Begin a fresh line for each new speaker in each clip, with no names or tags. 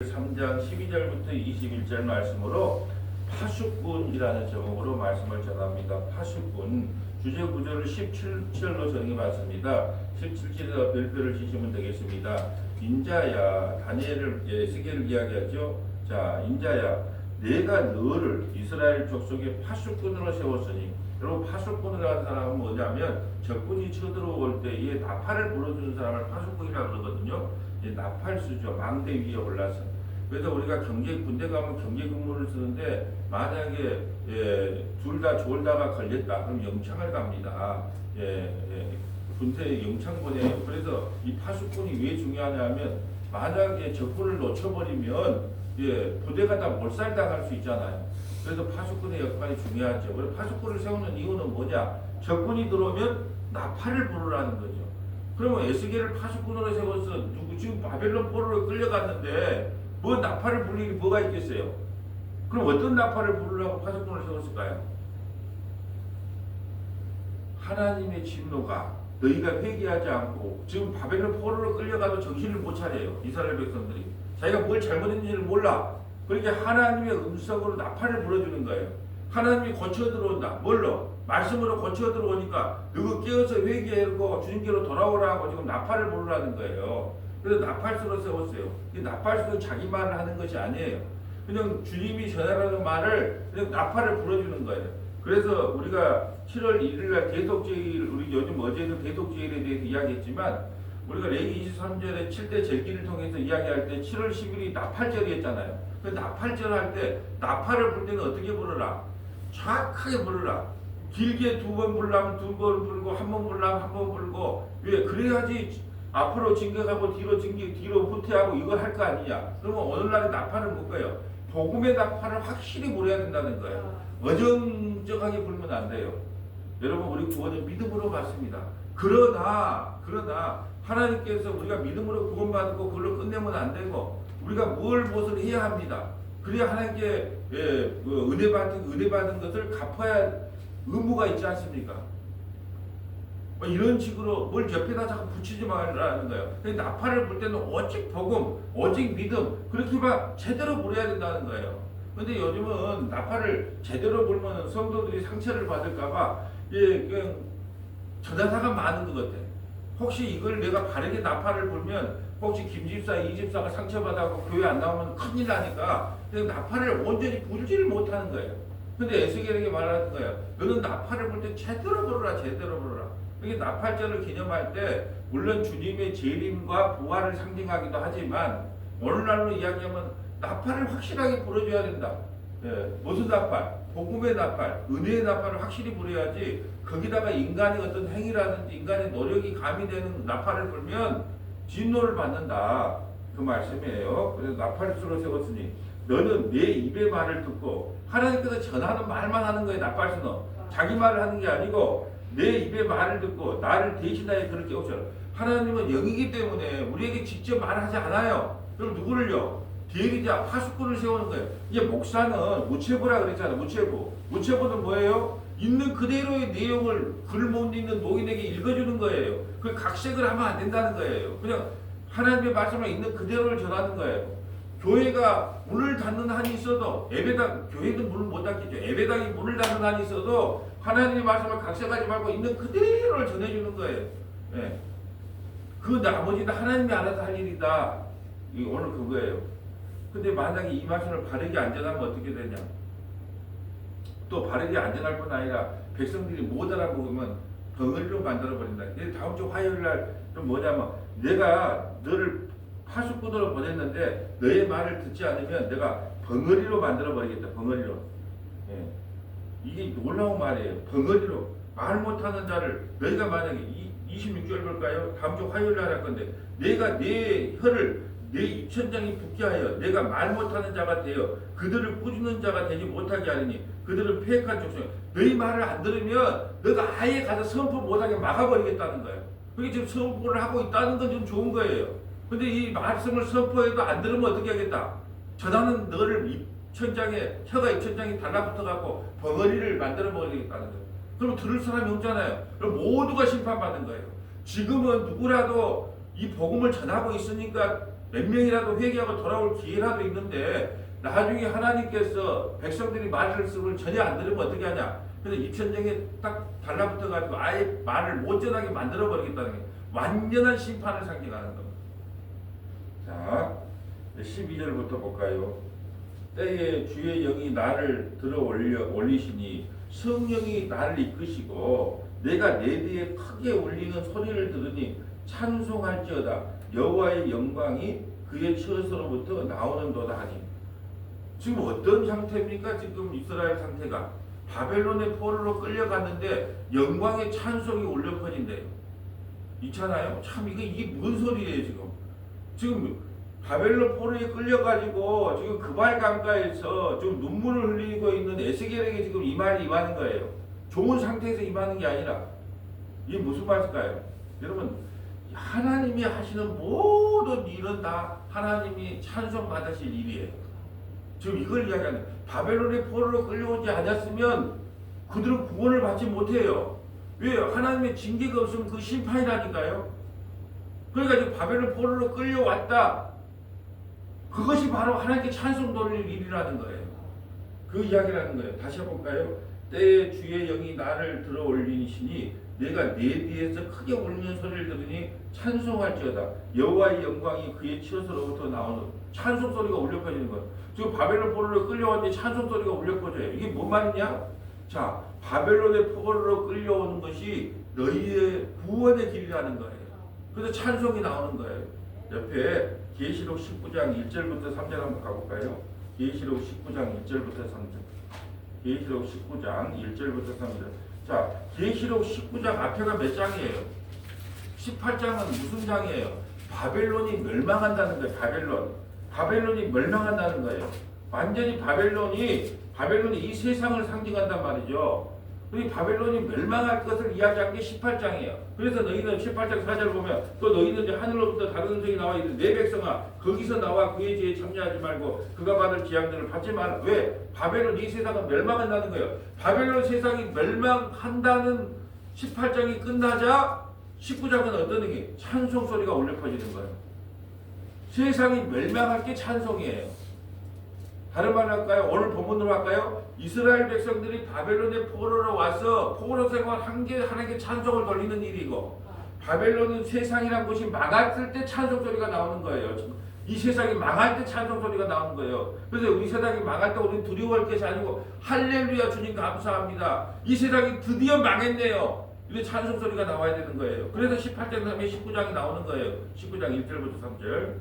3장 12절부터 21절 말씀으로 파수꾼이라는 제목으로 말씀을 전합니다. 파수꾼 주제 구절을 17절로 정해봤습니다. 17절에서 별표를 치시면 되겠습니다. 인자야, 다니엘을 에스겔을 이야기하죠. 자, 인자야, 내가 너를 이스라엘 족속의 파수꾼으로 세웠으니, 여러분 파수꾼이라는 사람은 뭐냐면 적군이 쳐들어올 때 이 나팔을 불어주는 사람을 파수꾼이라고 그러거든요. 나팔수죠. 망대 위에 올라서. 그래서 우리가 군대 가면 경계 근무를 쓰는데 만약에 둘 다 졸다가 걸렸다 그럼 영창을 갑니다. 군대에 영창 보내요. 그래서 이 파수꾼이 왜 중요하냐면 만약에 적군을 놓쳐버리면 부대가 다 몰살당할 수 있잖아요. 그래서 파수꾼의 역할이 중요하죠. 그래서 파수꾼을 세우는 이유는 뭐냐? 적군이 들어오면 나팔을 부르라는 거죠. 그러면 에스겔을 파수꾼으로 세워서 지금 바벨론 포로로 끌려갔는데 뭐 나팔을 부를 일이 뭐가 있겠어요? 그럼 어떤 나팔을 부르려고 파수꾼을 세웠을까요? 하나님의 진노가 너희가 회개하지 않고 지금 바벨론 포로로 끌려가도 정신을 못 차려요. 이스라엘 백성들이 자기가 뭘 잘못했는지를 몰라. 그러니까 하나님의 음성으로 나팔을 불어주는 거예요. 하나님이 고쳐 들어온다. 뭘로? 말씀으로 고쳐 들어오니까 누구 깨어서 회개하고 주님께로 돌아오라고 지금 나팔을 부르라는 거예요. 그래서 나팔수로 세웠어요. 이 나팔수는 자기 말을 하는 것이 아니에요. 그냥 주님이 전하라는 말을 그냥 나팔을 불어주는 거예요. 그래서 우리가 7월 1일 날 대속제일, 우리 요즘 어제는 대속제일에 대해서 이야기했지만 우리가 레기 23절에 7대 절기를 통해서 이야기할 때 7월 10일이 나팔절이었잖아요. 그 나팔절 할 때 나팔을 불 때는 어떻게 부르라? 정확하게 부르라. 길게 두 번 불라면 두 번 불고 한 번 불라면 한 번 불고. 왜? 그래야지 앞으로 진격하고 뒤로 진격, 뒤로 후퇴하고 이걸 할 거 아니냐. 그러면 오늘날의 나팔은 뭘까요? 복음의 나팔을 확실히 불어야 된다는 거예요. 어정쩡하게 불면 안 돼요. 여러분, 우리 구원은 믿음으로 받습니다. 그러나 하나님께서 우리가 믿음으로 구원받고 그걸로 끝내면 안 되고 우리가 무엇을 해야 합니다. 그래야 하나님께 은혜 받은 것을 갚아야 의무가 있지 않습니까? 이런 식으로 뭘 옆에다 자꾸 붙이지 말라는 거예요. 나팔을 불 때는 오직 복음, 오직 믿음, 그렇게만 제대로 불어야 된다는 거예요. 근데 요즘은 나팔을 제대로 불면 성도들이 상처를 받을까봐 그냥 전화사가 많은 것 같아. 혹시 이걸 내가 바르게 나팔을 불면 혹시 김집사, 이집사가 상처받아서 교회 안 나오면 큰일 나니까 나팔을 온전히 불지를 못하는 거예요. 근데 에스겔에게 말하는 거예요. 너는 나팔을 불 때 제대로 불어라, 제대로 불어라. 이게 나팔절을 기념할 때 물론 주님의 재림과 부활을 상징하기도 하지만 오늘날로 이야기하면 나팔을 확실하게 불어줘야 된다. 무슨 나팔? 복음의 나팔, 은혜의 나팔을 확실히 불어야지 거기다가 인간의 어떤 행위라든지 인간의 노력이 가미되는 나팔을 불면 진노를 받는다. 그 말씀이에요. 그래서 나팔수로 세웠으니 너는 내 입의 말을 듣고 하나님께서 전하는 말만 하는 거예요. 나팔수는 자기 말을 하는 게 아니고 내 입의 말을 듣고 나를 대신하여 그렇게 오셔라. 하나님은 영이기 때문에 우리에게 직접 말하지 않아요. 그럼 누구를요? 대리자, 파수꾼을 세우는 거예요. 이제 목사는 무체부라 그랬잖아요. 무체부는 뭐예요? 있는 그대로의 내용을 글 못 읽는 노인에게 읽어주는 거예요. 그 각색을 하면 안 된다는 거예요. 그냥 하나님의 말씀을 있는 그대로를 전하는 거예요. 교회가 문을 닫는 한이 있어도 교회도 문을 못 닫겠죠. 예배당이 문을 닫는 한이 있어도 하나님의 말씀을 각색하지 말고 있는 그대로를 전해주는 거예요. 그 나머지는 하나님이 알아서 할 일이다. 오늘 그거예요. 근데 만약에 이 말씀을 바르게 안 전하면 어떻게 되냐? 또 바르게 안 전할 뿐 아니라 백성들이 못 알아보면 덩어리로 만들어버린다. 다음 주 화요일 날좀 뭐냐면 내가 너를 파수꾼으로 보냈는데 너의 말을 듣지 않으면 내가 벙어리로 만들어버리겠다. 벙어리로. 이게 놀라운 말이에요. 벙어리로. 말 못하는 자를 너희가 만약에 26절 볼까요? 다음 주 화요일 날 할 건데 내가 내 혀를 내 입천장이 붓게 하여 내가 말 못하는 자가 되어 그들을 꾸짖는 자가 되지 못하게 하리니 그들은 폐역한 족속. 너희 말을 안 들으면 너가 아예 가서 선포 못하게 막아버리겠다는 거예요. 그게 지금 선포를 하고 있다는 건 좀 좋은 거예요. 근데 이 말씀을 선포해도 안 들으면 어떻게 하겠다? 전하는 너를 혀가 입천장이 달라붙어갖고 벙어리를 만들어 버리겠다는 거예요. 그럼 들을 사람이 없잖아요. 그럼 모두가 심판받는 거예요. 지금은 누구라도 이 복음을 전하고 있으니까 몇 명이라도 회개하고 돌아올 기회라도 있는데 나중에 하나님께서 백성들이 말을 쓰면 전혀 안 들으면 어떻게 하냐. 그래서 입천장에 딱 달라붙어가지고 아예 말을 못 전하게 만들어버리겠다는 게 완전한 심판을 상징하는 겁니다. 자, 12절부터 볼까요? 때에 주의 영이 나를 들어 올리시니 성령이 나를 이끄시고 내가 내 뒤에 크게 울리는 소리를 들으니 찬송할지어다 여호와의 영광이 그의 처소로부터 나오는도다 하니. 지금 어떤 상태입니까? 지금 이스라엘 상태가 바벨론의 포로로 끌려갔는데 영광의 찬송이 울려 퍼진대요. 있잖아요. 참 이게 뭔 소리예요 지금? 지금 바벨론 포로에 끌려가지고 지금 그발 강가에서 지금 눈물을 흘리고 있는 에스겔에게 지금 이 말이 임하는 거예요. 좋은 상태에서 임하는 게 아니라. 이게 무슨 말일까요? 여러분, 하나님이 하시는 모든 일은 다 하나님이 찬송 받으실 일이에요. 지금 이걸 이야기하는 거예요. 바벨론의 포로로 끌려오지 않았으면 그들은 구원을 받지 못해요. 왜요? 하나님의 징계가 없으면 그 심판이라니까요. 그러니까 지금 바벨론 포로로 끌려왔다. 그것이 바로 하나님께 찬송 돌릴 일이라는 거예요. 그 이야기라는 거예요. 다시 해볼까요? 때에 주의 영이 나를 들어 올리시니 내가 내 뒤에서 크게 울리는 소리를 들으니 찬송할지어다 여호와의 영광이 그의 처소로부터 나오는 찬송 소리가 울려 퍼지는 거예요. 지금 바벨론 포로로 끌려왔는데 찬송 소리가 울려 퍼져요. 이게 뭔 말이냐? 자, 바벨론의 포로로 끌려오는 것이 너희의 구원의 길이라는 거예요. 그래서 찬송이 나오는 거예요. 옆에 계시록 19장 1절부터 3절 한번 가볼까요? 계시록 19장 1절부터 3절. 계시록 19장 1절부터 3절. 자, 계시록 19장 앞에가 몇 장이에요? 18장은 무슨 장이에요? 바벨론이 멸망한다는 거예요. 바벨론이 멸망한다는 거예요. 완전히 바벨론이 이 세상을 상징한단 말이죠. 우리 바벨론이 멸망할 것을 이야기한 게 18장이에요. 그래서 너희는 18장 4절 보면 또 너희는 이제 하늘로부터 다른 음성이 나와 있는데 내 백성아 거기서 나와 그의 죄에 참여하지 말고 그가 받을 재앙들을 받지 말라. 왜? 바벨론 이 세상은 멸망한다는 거예요. 바벨론 세상이 멸망한다는 18장이 끝나자 19장은 어떤 게 찬송 소리가 울려 퍼지는 거예요. 세상이 멸망할 게 찬송이에요. 다른 말로 할까요? 오늘 본문으로 할까요? 이스라엘 백성들이 바벨론의 포로로 와서 포로 생활 하나님께 찬송을 돌리는 일이고 바벨론은 세상이란 곳이 망했을 때 찬송 소리가 나오는 거예요. 이 세상이 망할 때 찬송 소리가 나오는 거예요. 그래서 우리 세상이 망할 때 우리는 두려워할 것이 아니고 할렐루야 주님 감사합니다. 이 세상이 드디어 망했네요. 이런 찬송 소리가 나와야 되는 거예요. 그래서 18장 다음에 19장이 나오는 거예요. 19장 1절부터 3절.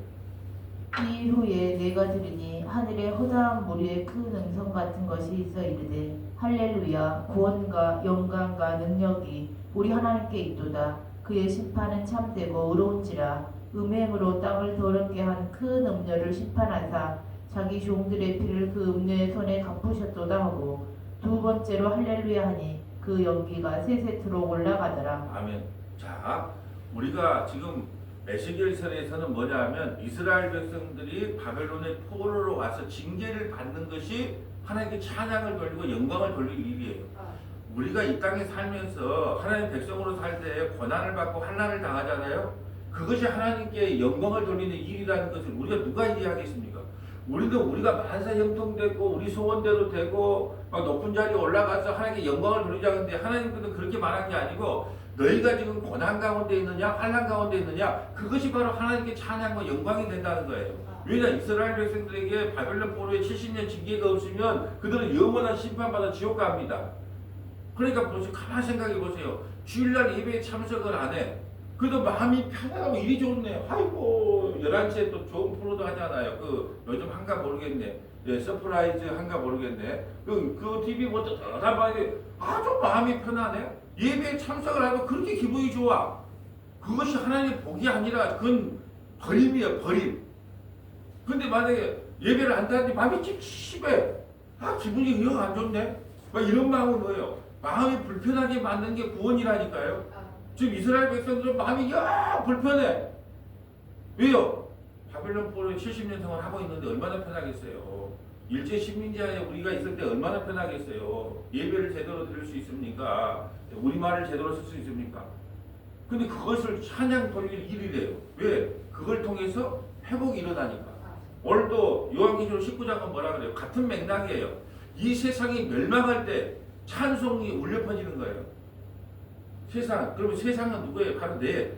이후에 내가 들으니 하늘에 허다한 무리의 큰 음성 같은 것이 있어 이르되 할렐루야 구원과 영광과 능력이 우리 하나님께 있도다. 그의 심판은 참되고 의로운지라 음행으로 땅을 더럽게 한 큰 음녀를 심판하사 자기 종들의 피를 그 음녀의 손에 갚으셨도다 하고 두 번째로 할렐루야 하니 그 연기가 세세트로 올라가더라.
아멘. 자, 우리가 지금 에스겔서에서는 뭐냐 하면 이스라엘 백성들이 바벨론의 포로로 와서 징계를 받는 것이 하나님께 찬양을 돌리고 영광을 돌릴 일이에요. 우리가 이 땅에 살면서 하나님 백성으로 살 때 고난을 받고 환난을 당하잖아요. 그것이 하나님께 영광을 돌리는 일이라는 것을 우리가 누가 이해하겠습니까? 우리가 만사 형통되고 우리 소원대로 되고 막 높은 자리에 올라가서 하나님께 영광을 돌리자는데 하나님께서 그렇게 말한 게 아니고 너희가 지금 고난 가운데 있느냐 환난 가운데 있느냐 그것이 바로 하나님께 찬양과 영광이 된다는 거예요. 왜냐 이스라엘 백성들에게 바벨론 포로의 70년 징계가 없으면 그들은 영원한 심판받아 지옥 갑니다. 그러니까 보세요. 가만히 생각해 보세요. 주일날 예배에 참석을 안 해. 그래도 마음이 편하고 일이 좋네. 아이고 11시에 또 좋은 프로도 하잖아요. 그 요즘 한가 모르겠네. 예, 서프라이즈 한가 모르겠네. 그 TV 보다 봐도 아주 마음이 편하네. 예배에 참석을 하고 그렇게 기분이 좋아. 그것이 하나님의 복이 아니라 그건 버림이에요. 버림. 근데 만약에 예배를 안 타는데 마음이 찝찝해. 기분이 영 안 좋네. 막 이런 마음은 뭐예요? 마음이 불편하게 만든 게 구원이라니까요. 지금 이스라엘 백성들은 마음이 불편해. 왜요? 바벨론 포로에 70년 동안 하고 있는데 얼마나 편하겠어요. 일제 식민지하에 우리가 있을 때 얼마나 편하겠어요. 예배를 제대로 드릴 수 있습니까? 우리말을 제대로 쓸 수 있습니까? 근데 그것을 찬양 돌릴 일이래요. 왜? 그걸 통해서 회복이 일어나니까. 오늘도 요한계시록 19장은 뭐라 그래요? 같은 맥락이에요. 이 세상이 멸망할 때 찬송이 울려 퍼지는 거예요. 세상. 그러면 세상은 누구예요? 바로 내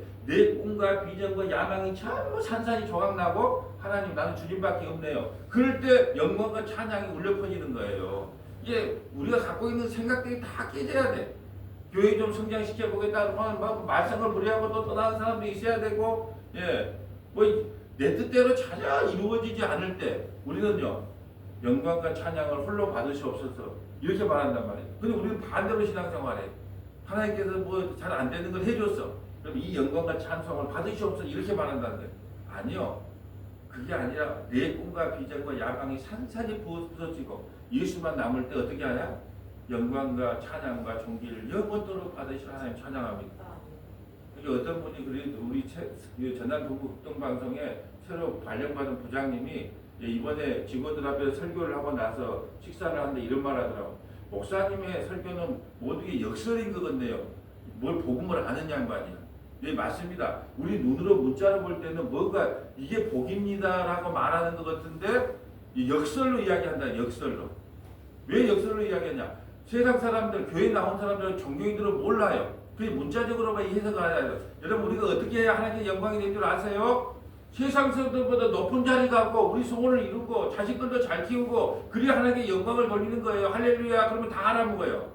꿈과 비전과 야망이 전부 산산이 조각나고 하나님 나는 주님밖에 없네요. 그럴 때 영광과 찬양이 울려 퍼지는 거예요. 이게 우리가 갖고 있는 생각들이 다 깨져야 돼. 교회 좀 성장시켜 보겠다 그러면 막 말썽을 부리하고 또 떠나는 사람도 있어야 되고, 뭐 내 뜻대로 전혀 이루어지지 않을 때 우리는요 영광과 찬양을 홀로 받으시옵소서 이렇게 말한단 말이에요. 근데 우리는 반대로 신앙생활해. 하나님께서 뭐 잘 안 되는 걸 해줬어. 그럼 이 영광과 찬송을 받으시옵소서 이렇게 말한다는 거예요. 아니요. 그게 아니라 내 꿈과 비전과 야망이 산산이 부서지고 예수만 남을 때 어떻게 하냐? 영광과 찬양과 존귀를 영원토록 받으실 하나님 찬양합니다. 어떤 분이 우리 전남 동북극동방송에 새로 발령받은 부장님이 이번에 직원들 앞에서 설교를 하고 나서 식사를 하는데 이런 말 하더라고. 목사님의 설교는 모두의 역설인 것 같네요. 뭘 복음을 아는 양반이야. 네, 맞습니다. 우리 눈으로 문자로 볼 때는 뭔가 이게 복입니다라고 말하는 것 같은데 역설로 이야기한다. 역설로. 왜 역설로 이야기하냐? 세상 사람들, 교회 나온 사람들은 종교인들은 몰라요. 그게 문자적으로만 해석을 해야 돼요. 여러분 우리가 어떻게 해야 하나님의 영광이 될 줄 아세요? 세상 사람들보다 높은 자리 갖고 우리 소원을 이루고 자식들도 잘 키우고 그래야 하나님의 영광을 돌리는 거예요. 할렐루야. 그러면 다 하라는 거예요.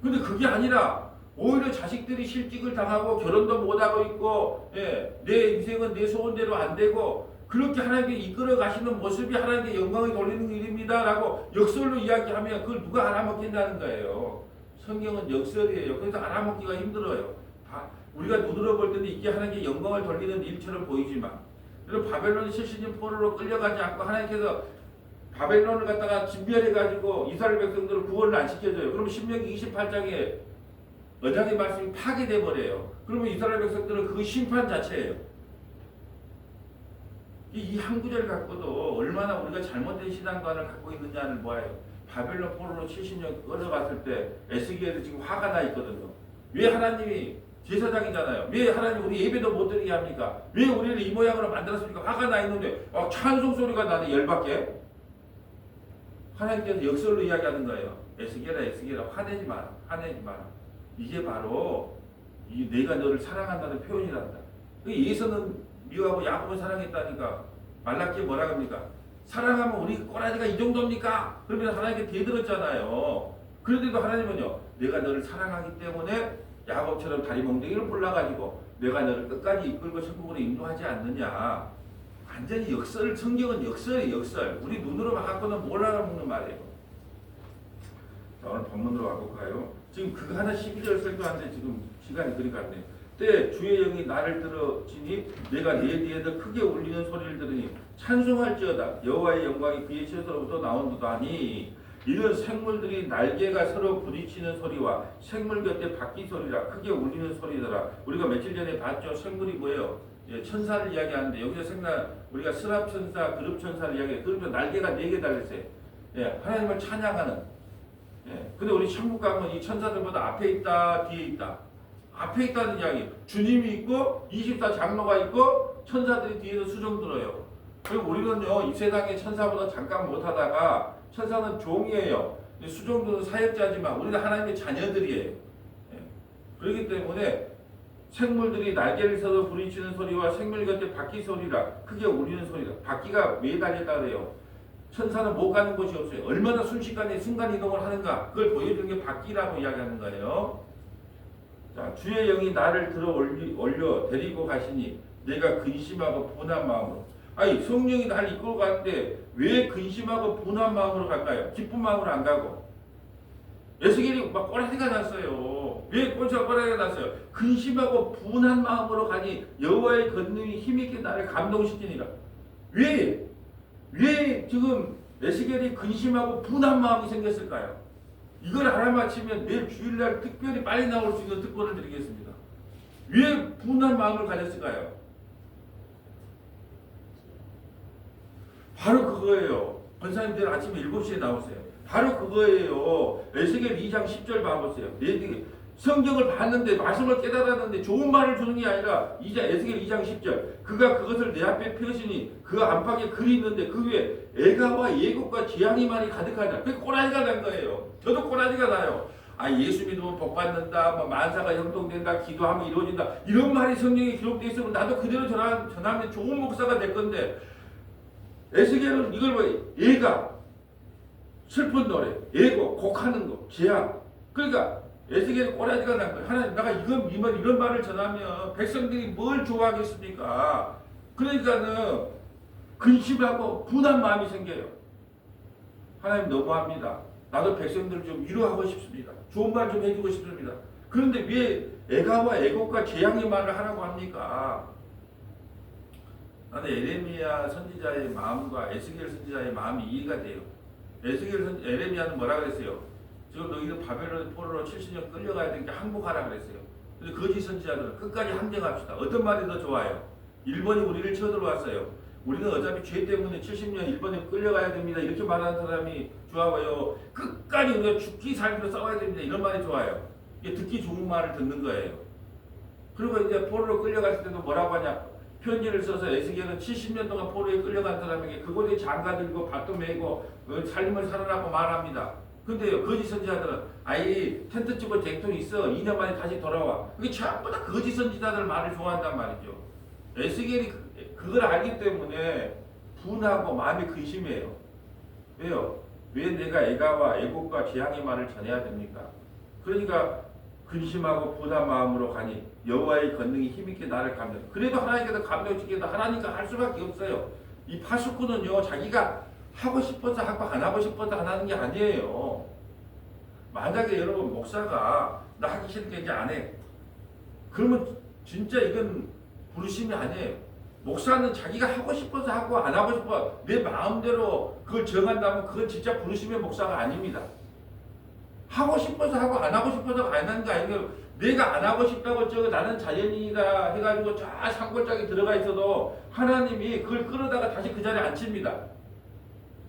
근데 그게 아니라 오히려 자식들이 실직을 당하고 결혼도 못하고 있고 내 인생은 내 소원대로 안 되고 그렇게 하나님께 이끌어 가시는 모습이 하나님께 영광을 돌리는 일입니다 라고 역설로 이야기하면 그걸 누가 알아먹겠다는 거예요. 성경은 역설이에요. 그래서 알아먹기가 힘들어요. 우리가 눈으로 볼 때는 이게 하나님께 영광을 돌리는 일처럼 보이지만 그리고 바벨론 70년 포로로 끌려가지 않고 하나님께서 바벨론을 갖다가 진멸해가지고 이스라엘 백성들을 구원을 안 시켜줘요. 그러면 신명기 28장에 언약의 말씀이 파괴돼 버려요. 그러면 이스라엘 백성들은 그 심판 자체예요. 이 한 구절 갖고도 얼마나 우리가 잘못된 신앙관을 갖고 있느냐를 보아요. 바벨론 포로로 70년 끌어갔을 때 에스겔이 지금 화가 나 있거든요. 왜 하나님이 제사장이잖아요. 왜 하나님 우리 예배도 못 드리게 합니까? 왜 우리를 이 모양으로 만들었습니까? 화가 나 있는데 찬송 소리가 나네. 열받게. 하나님께서 역설로 이야기하는 거예요. 에스겔아 화내지 마라. 화내지 마라. 이게 바로 내가 너를 사랑한다는 표현이란다. 예수는 미워하고 야곱을 사랑했다니까. 말라기에 뭐라 합니까? 사랑하면 우리 꼬라지가 이 정도입니까? 그러면 하나님께 대들었잖아요. 그런데도 하나님은요, 내가 너를 사랑하기 때문에 야곱처럼 다리 몽둥이를 골라가지고 내가 너를 끝까지 이끌고 천국으로 인도하지 않느냐. 완전히 역설, 성경은 역설이에요. 역설. 우리 눈으로 갖고는 뭘 알아먹는 말이에요. 자, 오늘 본문으로 가볼까요? 지금 그거 하나 12절 설교하는데 지금 시간이 그리 갔네요. 때 주의 영이 나를 들어지니 내가 내 뒤에서 크게 울리는 소리를 들으니 찬송할지어다. 여호와의 영광이 그의 셔서로부터 나온도다니. 이런 생물들이 날개가 서로 부딪히는 소리와 생물 곁에 바퀴 소리라 크게 울리는 소리더라. 우리가 며칠 전에 봤죠. 생물이 뭐예요? 천사를 이야기하는데 여기서 우리가 스랍 천사, 그룹 천사를 이야기해요. 그러면 날개가 4개 달렸어요. 하나님을 찬양하는. 근데 우리 천국 가면 이 천사들보다 앞에 있다, 뒤에 있다. 앞에 있다는 이야기. 주님이 있고 24 장로가 있고 천사들이 뒤에서 수종 들어요. 그리고 우리는요 이 세상에 천사보다 잠깐 못하다가 천사는 종이에요. 수종들은 사역자지만 우리는 하나님의 자녀들이에요. 그렇기 때문에 생물들이 날개를 서서 부딪히는 소리와 생물 곁에 바퀴 소리라 크게 울리는 소리라. 바퀴가 왜 달렸다 그래요? 천사는 못 가는 곳이 없어요. 얼마나 순식간에 순간이동을 하는가 그걸 보여주는 게 바퀴라고 이야기하는 거예요. 자, 주의 영이 나를 들어 올려 데리고 가시니 내가 근심하고 분한 마음으로. 아니 성령이 나를 이끌고 가는데 왜 근심하고 분한 마음으로 갈까요? 기쁜 마음으로 안 가고. 에스겔이 막 꼬라지가 났어요. 왜 꼬라지가 났어요? 근심하고 분한 마음으로 가니 여호와의 권능이 힘있게 나를 감동시키니라. 왜 지금 에스겔이 근심하고 분한 마음이 생겼을까요? 이걸 알아맞히면 내일 주일날 특별히 빨리 나올 수 있는 특권을 드리겠습니다. 왜 분한 마음을 가졌을까요? 바로 그거예요. 권사님들 아침에 7시에 나오세요. 바로 그거예요. 에스겔 2장 10절 봐보세요. 성경을 봤는데 말씀을 깨달았는데 좋은 말을 주는 게 아니라 에스겔 2장 10절 그가 그것을 내 앞에 펴시니 그 안팎에 글이 있는데 그 위에 애가와 예곡과 재앙이만이 가득하다. 그게 꼬라지가 난 거예요. 저도 꼬라지가 나요. 아, 예수 믿으면 복 받는다, 뭐 만사가 형통된다, 기도하면 이루어진다 이런 말이 성경에 기록되어 있으면 나도 그대로 전하면 좋은 목사가 될 건데 에스겔은 이걸 뭐 애가 슬픈 노래, 예고, 곡하는 거, 재앙. 그러니까 에스겔은 꼬라지가 난 거예요. 하나님, 내가 이런 말을 전하면 백성들이 뭘 좋아하겠습니까? 그러니까는 근심하고 분한 마음이 생겨요. 하나님 너무합니다. 나도 백성들을 좀 위로하고 싶습니다. 좋은 말 좀 해주고 싶습니다. 그런데 왜 애가와 애곡과 재앙의 말을 하라고 합니까? 나는 에레미야 선지자의 마음과 에스겔 선지자의 마음이 이해가 돼요. 에레미야는 뭐라 그랬어요? 지금 너희는 바벨론 포로로 70년 끌려가야 되니까 항복하라 그랬어요. 근데 거짓 선지자들은 끝까지 항쟁합시다. 어떤 말이 더 좋아요? 일본이 우리를 쳐들어왔어요. 우리는 어차피 죄 때문에 70년 일본에 끌려가야 됩니다. 이렇게 말하는 사람이 좋아요. 끝까지 우리가 죽기 살기로 싸워야 됩니다. 이런 말이 좋아요. 이게 듣기 좋은 말을 듣는 거예요. 그리고 이제 포로로 끌려갔을 때도 뭐라고 하냐? 편지를 써서 에스겔은 70년 동안 포로에 끌려간 사람에게 그곳에 장가 들고 밭도 메고 살림을 살아라고 말합니다. 근데요, 거짓 선지자들은 아이 텐트 치고 쟁통이 있어 2년 만에 다시 돌아와. 그게 전부 다 거짓 선지자들 말을 좋아한단 말이죠. 에스겔이 그걸 알기 때문에 분하고 마음이 근심해요. 왜요? 왜 내가 애가와 애곡과 재앙의 말을 전해야 됩니까? 그러니까 근심하고 분한 마음으로 가니 여호와의 권능이 힘있게 나를 감동. 그래도 하나님께서 감동시켜도 하나님과 할 수밖에 없어요. 이 파수꾼은요, 자기가 하고 싶어서 하고 안 하고 싶어서 안 하는 게 아니에요. 만약에 여러분 목사가 나 하기 싫으니까 이제 안 해. 그러면 진짜 이건 부르심이 아니에요. 목사는 자기가 하고 싶어서 하고 안 하고 싶어 내 마음대로 그걸 정한다면 그건 진짜 부르심의 목사가 아닙니다. 하고 싶어서 하고 안 하고 싶어서 안 하는 게 아니고 내가 안 하고 싶다고 나는 자연인이다 해가지고 저 산골짜기 들어가 있어도 하나님이 그걸 끌어다가 다시 그 자리에 앉힙니다.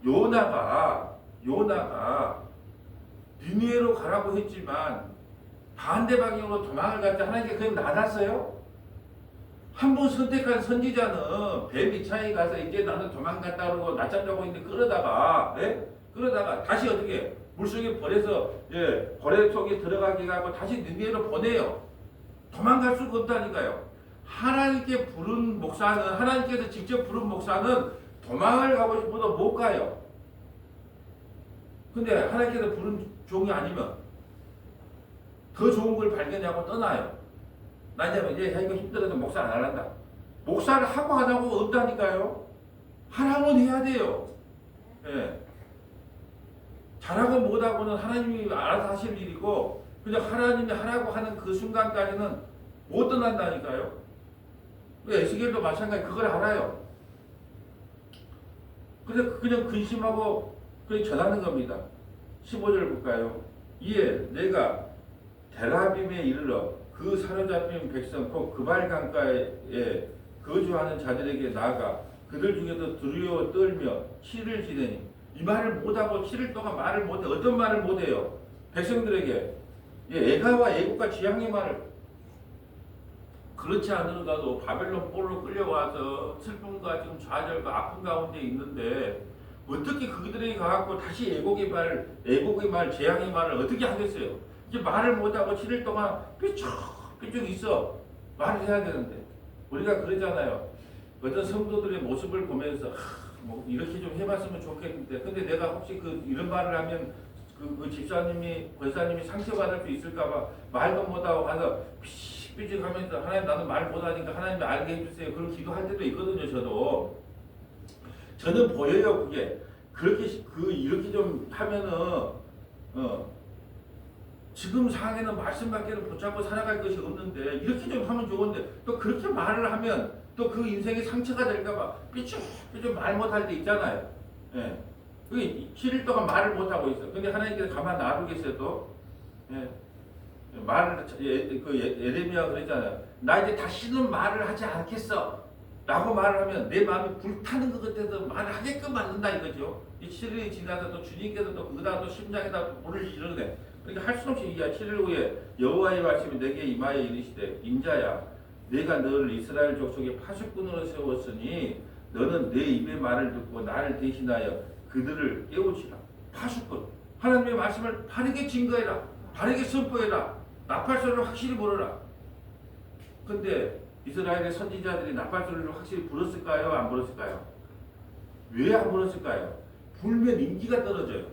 요나가 니느웨로 가라고 했지만 반대 방향으로 도망을 갔다 하나님께 그냥 놔놨어요? 한 번 선택한 선지자는 배 밑창에 가서 이제 나는 도망갔다 그러고 낮잠 자고 있는데 끌어다가 다시 어떻게 물속에 버려서 고래 속에 들어가게 하고 다시 니느웨로 보내요. 도망갈 수가 없다니까요. 하나님께 부른 목사는 하나님께서 직접 부른 목사는 도망을 가고 싶어도 못 가요. 근데 하나님께서 부른 종이 아니면 더 좋은 걸 발견하고 떠나요. 나 이제 이거 힘들어서 목사 안 할란다. 목사를 하고 안 하고 없다니까요. 하라면 해야 돼요. 예. 잘하고 못하고는 하나님이 알아서 하실 일이고 그냥 하나님이 하라고 하는 그 순간까지는 못 떠난다니까요. 에스겔도 마찬가지 그걸 알아요. 그래서 그냥 근심하고 그냥 전하는 겁니다. 15절 볼까요? 이에 내가 데라빔에 이르러 그 사로잡힌 백성 곧 그발 강가에 거주하는 자들에게 나아가 그들 중에서 두려워 떨며 치를 지내니 이 말을 못하고 7일 동안 말을 못해. 어떤 말을 못해요? 백성들에게 애가와 애국과 재앙의 말을. 그렇지 않으더라도 바벨론 포로로 끌려와서 슬픔과 지금 좌절과 아픈 가운데 있는데 어떻게 그들에게 가갖고 다시 애곡의 말, 재앙의 말을 어떻게 하겠어요? 이제 말을 못하고 7일 동안 삐쭉 있어. 말을 해야 되는데. 우리가 그러잖아요. 어떤 성도들의 모습을 보면서 뭐 이렇게 좀 해봤으면 좋겠는데 근데 내가 혹시 이런 말을 하면 그 집사님이 권사님이 상처받을 수 있을까봐 말도 못하고 가서 삐죽 하면서 하나님 나는 말 못하니까 하나님이 알게 해주세요. 그런 기도할 때도 있거든요. 저는 보여요. 그게 그렇게 이렇게 좀 하면은 지금 상황에는 말씀밖에는 붙잡고 살아갈 것이 없는데 이렇게 좀 하면 좋은데 또 그렇게 말을 하면 또 그 인생에 상처가 될까봐 삐죽 말 못할 때 있잖아요. 예. 그게 7일 동안 말을 못하고 있어. 근데 하나님께서 가만 놔두겠어요 또? 예. 말을, 에레미야가 그랬잖아요. 나 이제 다시는 말을 하지 않겠어. 라고 말을 하면 내 마음이 불타는 것 같아서 말을 하게끔 만든다 이거죠. 이 7일이 지나서 또 주님께서 또 거기다 또 심장에다 또 불을 지르네. 그러니까 할 수 없이 이야 7일 후에 여호와의 말씀이 내게 임하여 이르시되 인자야 내가 너를 이스라엘 족속의 파수꾼으로 세웠으니 너는 내 입의 말을 듣고 나를 대신하여 그들을 깨우치라. 파수꾼 하나님의 말씀을 바르게 증거해라. 바르게 선포해라. 나팔소리를 확실히 불어라. 근데 이스라엘의 선지자들이 나팔소리를 확실히 불었을까요? 안 불었을까요? 왜 안 불었을까요? 불면 인기가 떨어져요.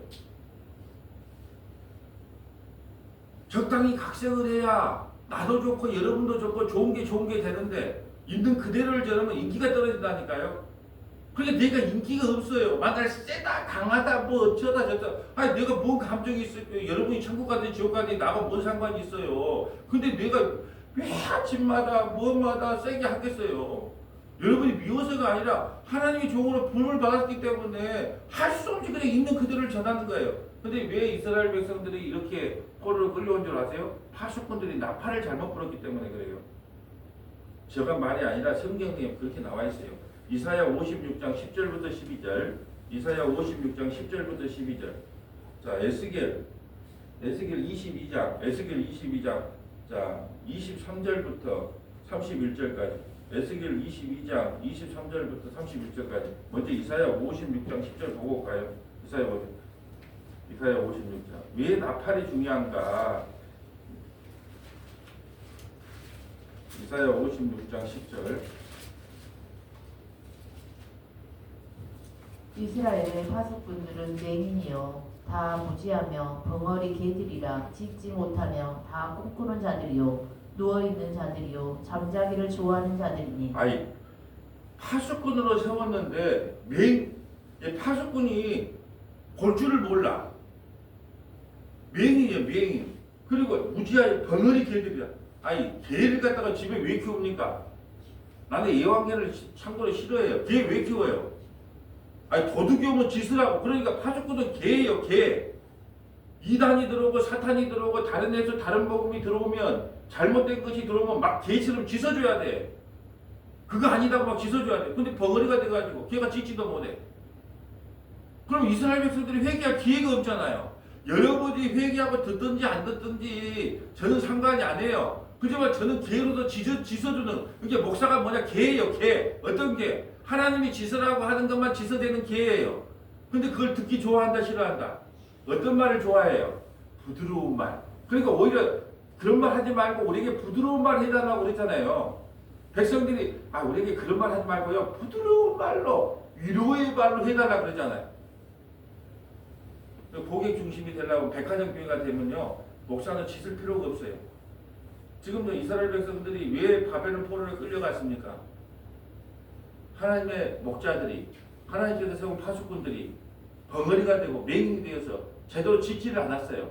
적당히 각색을 해야 나도 좋고 여러분도 좋고 좋은 게 되는데 있는 그대로를 저러면 인기가 떨어진다니까요. 그러니까 내가 인기가 없어요. 만날 세다 강하다 뭐 어쩌다 저쩌다 아니 내가 뭔 감정이 있어요. 여러분이 천국 가든 지옥 가든 나하고 뭔 상관이 있어요. 근데 내가 왜 아침마다 뭐마다 세게 하겠어요. 여러분이 미워서가 아니라 하나님의 종으로 부름을 받았기 때문에 할 수 없이 그냥 있는 그대로를 전하는 거예요. 근데 왜 이스라엘 백성들이 이렇게 포로로 끌려온 줄 아세요? 파수꾼들이 나팔을 잘못 불었기 때문에 그래요. 제가 말이 아니라 성경에 그렇게 나와 있어요. 이사야 56장 10절부터 12절 이사야 56장 10절부터 12절 자 에스겔 22장 자 23절부터 31절까지 에스겔 22장 23절부터 31절까지 먼저 이사야 56장 10절 보고 가요. 이사야 56장 왜 나팔이 중요한가? 이사야 56장 10절
이스라엘의 파수꾼들은 맹인이요 다 무지하며 벙어리 개들이라 짖지 못하며 다 꿈꾸는 자들이요 누워있는 자들이요 잠자기를 좋아하는 자들이니
아이 파수꾼으로 세웠는데 파수꾼이 볼 줄을 몰라. 맹인이에요 맹인. 그리고 무지하게 벙어리 개들이야. 아니 개를 갖다가 집에 왜 키웁니까? 나는 애완개를 참고로 싫어해요. 개 왜 키워요? 아니 도둑이 오면 짓으라고. 그러니까 파수꾼은 개예요 개. 이단이 들어오고 사탄이 들어오고 다른 데서 다른 복음이 들어오면 잘못된 것이 들어오면 막 개처럼 짖어줘야 돼. 그거 아니다고 막 짖어줘야 돼. 근데 벙어리가 돼가지고 걔가 짖지도 못해. 그럼 이스라엘 백성들이 회개할 기회가 없잖아요. 여러분이 회개하고 듣든지 안 듣든지 저는 상관이 안 해요. 그지만 저는 개로도 짖어주는 이게 목사가 뭐냐 개예요 개. 어떤 개? 하나님이 짖으라고 하는 것만 짖어대는 개예요. 근데 그걸 듣기 좋아한다 싫어한다? 어떤 말을 좋아해요? 부드러운 말. 그러니까 오히려 그런 말 하지 말고 우리에게 부드러운 말 해달라고 그랬잖아요. 백성들이 우리에게 그런 말 하지 말고요 부드러운 말로 위로의 말로 해달라고 그러잖아요. 고객 중심이 되려고 백화점 교회가 되면요 목사는 짖을 필요가 없어요. 지금도 이스라엘 백성들이 왜 바벨론 포로에 끌려갔습니까? 하나님의 목자들이 하나님께서 세운 파수꾼들이 벙어리가 되고 맹인이 되어서 제대로 짖지를 않았어요.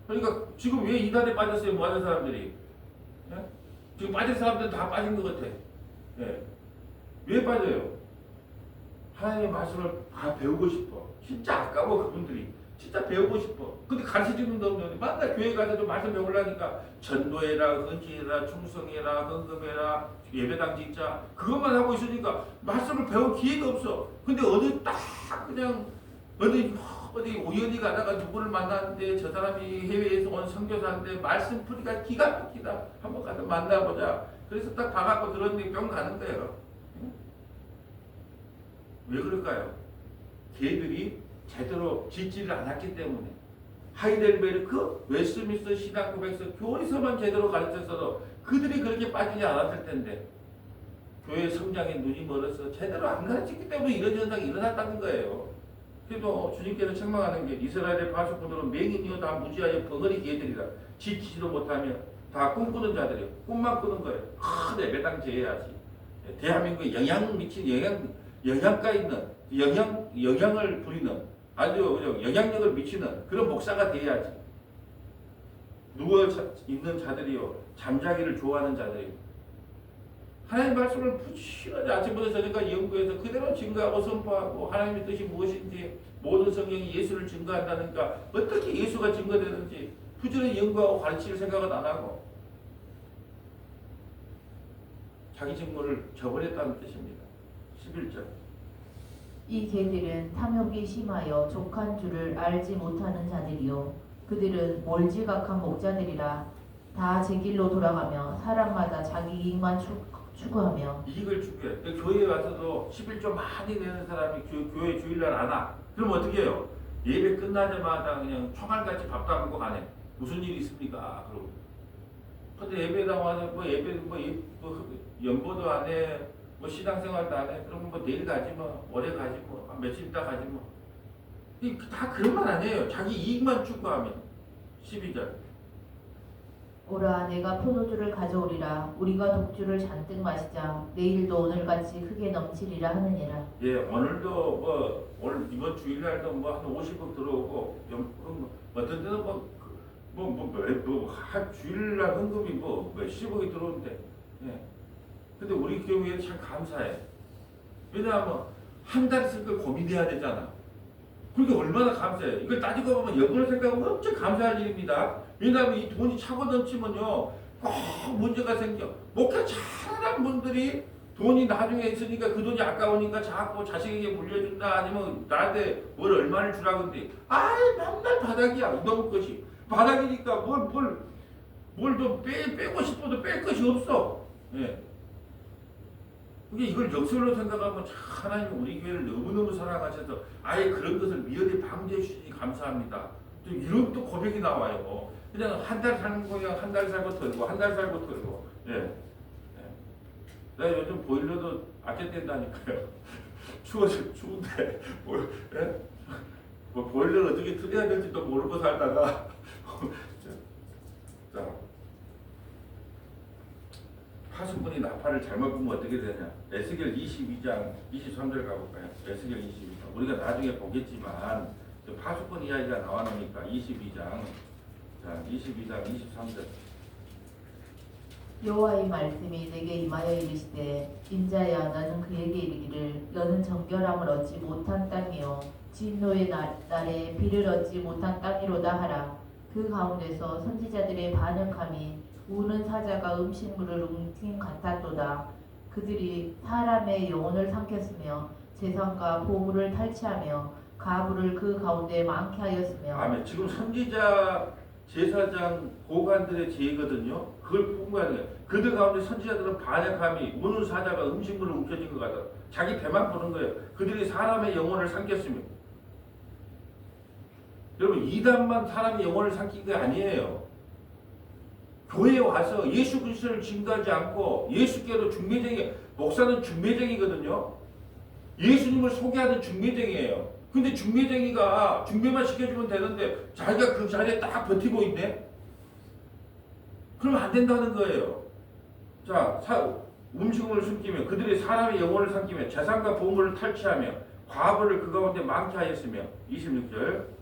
그러니까 지금 왜 이단에 빠졌어요? 뭐하는 사람들이? 예? 지금 빠진 사람들은 다 빠진 것 같아. 예. 왜 빠져요? 하나님의 말씀을 다 배우고 싶어. 진짜 아까워 그분들이. 진짜 배우고 싶어. 근데 가르쳐주는 데 없는데 맨날 교회 가서도 말씀 배우려니까 전도해라, 헌신해라, 충성해라, 헌금해라, 예배당 진짜 그것만 하고 있으니까 말씀을 배울 기회가 없어. 근데 어디 딱 그냥 어디 우연히 가다가 누구를 만났는데 저 사람이 해외에서 온 선교사인데 말씀 풀이가 기가 막히다. 한번 가서 만나보자. 그래서 딱 봐갖고 들었는데 병 가는 거예요. 왜 그럴까요? 걔들이 제대로 짖지를 않았기 때문에. 하이델베르크, 웨스트민스터 신학고백서 교리서만 제대로 가르쳤어도 그들이 그렇게 빠지지 않았을 텐데 교회 성장에 눈이 멀어서 제대로 안 가르쳤기 때문에 이런 현상이 일어났다는 거예요. 그래도 주님께서 책망하는 게 이스라엘의 파수꾼들은 맹인이요 다 무지하여 벙어리 개들이라 짖지도 못하며 다 꿈꾸는 자들이요 꿈만 꾸는 거예요. 큰 예배당 제해야지. 대한민국에 영향 미친 영향가 있는 영향을 부리는 아주 영향력을 미치는 그런 목사가 돼야지. 누워 있는 자들이요 잠자기를 좋아하는 자들이요 하나님 말씀을 부지런히 아침부터 저녁까지 연구해서 그대로 증거하고 선포하고 하나님의 뜻이 무엇인지 모든 성경이 예수를 증거한다니까 어떻게 예수가 증거되는지 부지런히 연구하고 가르칠 생각은 안 하고 자기 직무를 저버렸다는 뜻입니다. 11절
이 개들은 탐욕이 심하여 족한 줄을 알지 못하는 자들이요 그들은 몰지각한 목자들이라 다 제 길로 돌아가며 사람마다 자기 이익만 추구하며
이익을 추구해. 교회에 와서도 11조 많이 내는 사람이 교회 주일날 안 와. 그럼 어떻게 해요? 예배 끝나자마자 그냥 총알같이 밥도 안 먹고 가네. 무슨 일이 있습니까? 그러고. 근데 예배당 와서 뭐 예배 뭐 연보도 안 해. 뭐 신앙생활도 안 해. 그러면 뭐 내일 가지 뭐 월에 가지 뭐 며칠 있다 가지 뭐. 다 그런 말 아니에요. 자기 이익만 추구하면. 12절.
오라 내가 포도주를 가져오리라 우리가 독주를 잔뜩 마시자 내일도 오늘같이 크게 넘치리라 하느니라.
예, 오늘도 뭐 오늘 이번 주일날도 뭐 한 50억 들어오고 어떤 데는 한 주일날 헌금이 뭐 몇십억이 들어오는데, 예. 근데 우리 경우에는 참 감사해. 왜냐하면 한 달 쓸 걸 고민해야 되잖아. 그게 얼마나 감사해. 이걸 따지고 보면 역으로 생각하면 엄청 감사할 일입니다. 왜냐하면 이 돈이 차고 넘치면요 꼭 문제가 생겨. 목회 잘하는 분들이 돈이 나중에 있으니까 그 돈이 아까우니까 자꾸 자식에게 물려준다 아니면 나한테 뭘 얼마를 주라고 하는데 맨날 바닥이야. 너무 것이 바닥이니까 뭘 더 빼고 싶어도 뺄 것이 없어. 예. 그게 이걸 역설로 생각하면 참 하나님 우리 교회를 너무너무 사랑하셔서 아예 그런 것을 미연에 방지해 주시니 감사합니다. 또 이런 또 고백이 나와요. 그냥 한 달 사는 거 그냥 한 달 살고 털고 한 달 살고 털고. 예. 예. 내가 요즘 보일러도 아껴댄다니까요. 추운데 예? 뭐 보일러를 어떻게 틀어야 될지도 모르고 살다가 자. 파수꾼이 나팔을 잘못 보면 어떻게 되냐. 에스겔 22장 23절 가볼까요? 에스겔 22장. 우리가 나중에 보겠지만 파수꾼 이야기가 나와놓으니까 22장. 자, 22장 23절.
여호와의 말씀이 내게 임하여 이르시되 인자야 너는 그에게 이르기를 너는 정결함을 얻지 못한 땅이요 진노의 날에 비를 얻지 못한 땅이로다 하라. 그 가운데서 선지자들의 반역함이 우는 사자가 음식물을 움킨 같았도다. 그들이 사람의 영혼을 삼켰으며 재산과 보물을 탈취하며 가부를 그 가운데 많게 하였으며.
아멘. 지금 선지자 제사장 고관들의 죄거든요. 그걸 풍부하는 거예요. 그들 가운데 선지자들은 반역함이 우는 사자가 음식물을 움켜쥔 것 같아. 자기 배만 보는 거예요. 그들이 사람의 영혼을 삼켰으며. 여러분 이단만 사람의 영혼을 삼킨 게 아니에요. 교회에 와서 예수 그리스도를 증거하지 않고 예수께로 중매쟁이, 목사는 중매쟁이거든요. 예수님을 소개하는 중매쟁이에요. 근데 중매쟁이가 중매만 시켜주면 되는데 자기가 그 자리에 딱 버티고 있네? 그러면 안 된다는 거예요. 자, 음식을 숨기며 그들이 사람의 영혼을 삼키며 재산과 보물을 탈취하며 과부를 그 가운데 많게 하였으며. 26절.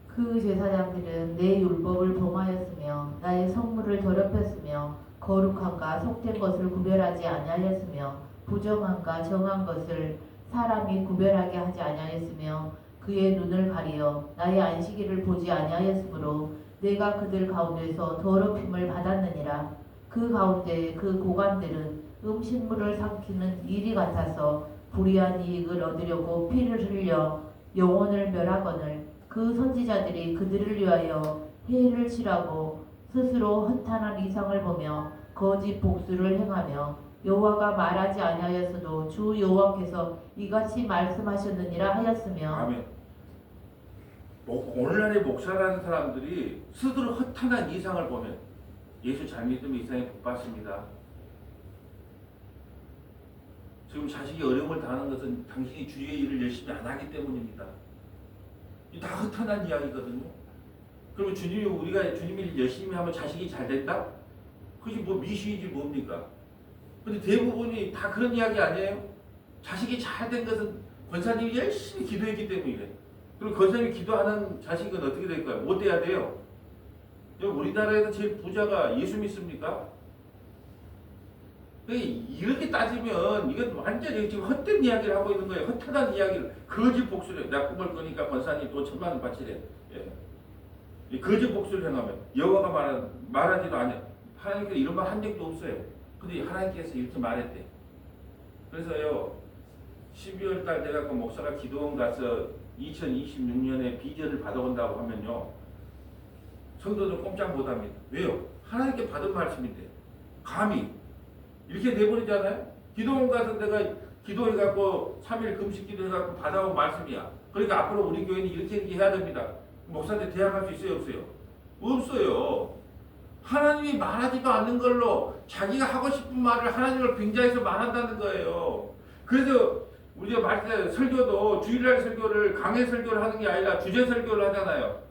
그 제사장들은 내 율법을 범하였으며 나의 성물을 더럽혔으며 거룩함과 속된 것을 구별하지 아니하였으며 부정함과 정한 것을 사람이 구별하게 하지 아니하였으며 그의 눈을 가리어 나의 안식일을 보지 아니하였으므로 내가 그들 가운데서 더럽힘을 받았느니라. 그 가운데 그 고관들은 음식물을 삼키는 일이 같아서 불의한 이익을 얻으려고 피를 흘려 영혼을 멸하거늘 그 선지자들이 그들을 위하여 해를 치라고 스스로 허탄한 이상을 보며 거짓 복수를 행하며 여호와가 말하지 아니하였어도 주 여호와께서 이같이 말씀하셨느니라 하였으며.
아멘. 오늘날의 목사라는 사람들이 스스로 허탄한 이상을 보면 예수 잘 믿으면 이상에 복 받습니다. 지금 자식이 어려움을 당하는 것은 당신이 주의 일을 열심히 안 하기 때문입니다. 다 허탄한 이야기거든요. 그러면 우리가 주님 일 열심히 하면 자식이 잘 된다? 그것이 뭐 미시이지 뭡니까? 근데 대부분이 다 그런 이야기 아니에요? 자식이 잘 된 것은 권사님이 열심히 기도했기 때문이래. 그럼 권사님이 기도하는 자식은 어떻게 될까요? 못 돼야 돼요. 우리나라에서 제일 부자가 예수 믿습니까? 이렇게 따지면 이건 완전히 지금 헛된 이야기를 하고 있는 거예요. 허탄한 이야기를 거짓 복수를 내가 꿈을 꾸니까 권사님 돈 1,000만 원 바치래. 예. 거짓 복수를 행하면 여호와가 말하지도 않아요. 하나님께서 이런 말 한 적도 없어요. 근데 하나님께서 이렇게 말했대. 그래서요 12월 달 돼갖고 목사가 기도원 가서 2026년에 비전을 받아온다고 하면요 성도는 꼼짝 못합니다. 왜요? 하나님께 받은 말씀인데 감히 이렇게 돼버리잖아요. 기도원 같은 데가 기도해갖고 3일 금식 기도해갖고 받아온 말씀이야. 그러니까 앞으로 우리 교회는 이렇게 해야 됩니다. 목사한테 대항할 수 있어요? 없어요? 없어요. 하나님이 말하지도 않는 걸로 자기가 하고 싶은 말을 하나님을 빙자해서 말한다는 거예요. 그래서 우리가 말때 설교도 주일날 설교를 강해 설교를 하는 게 아니라 주제 설교를 하잖아요.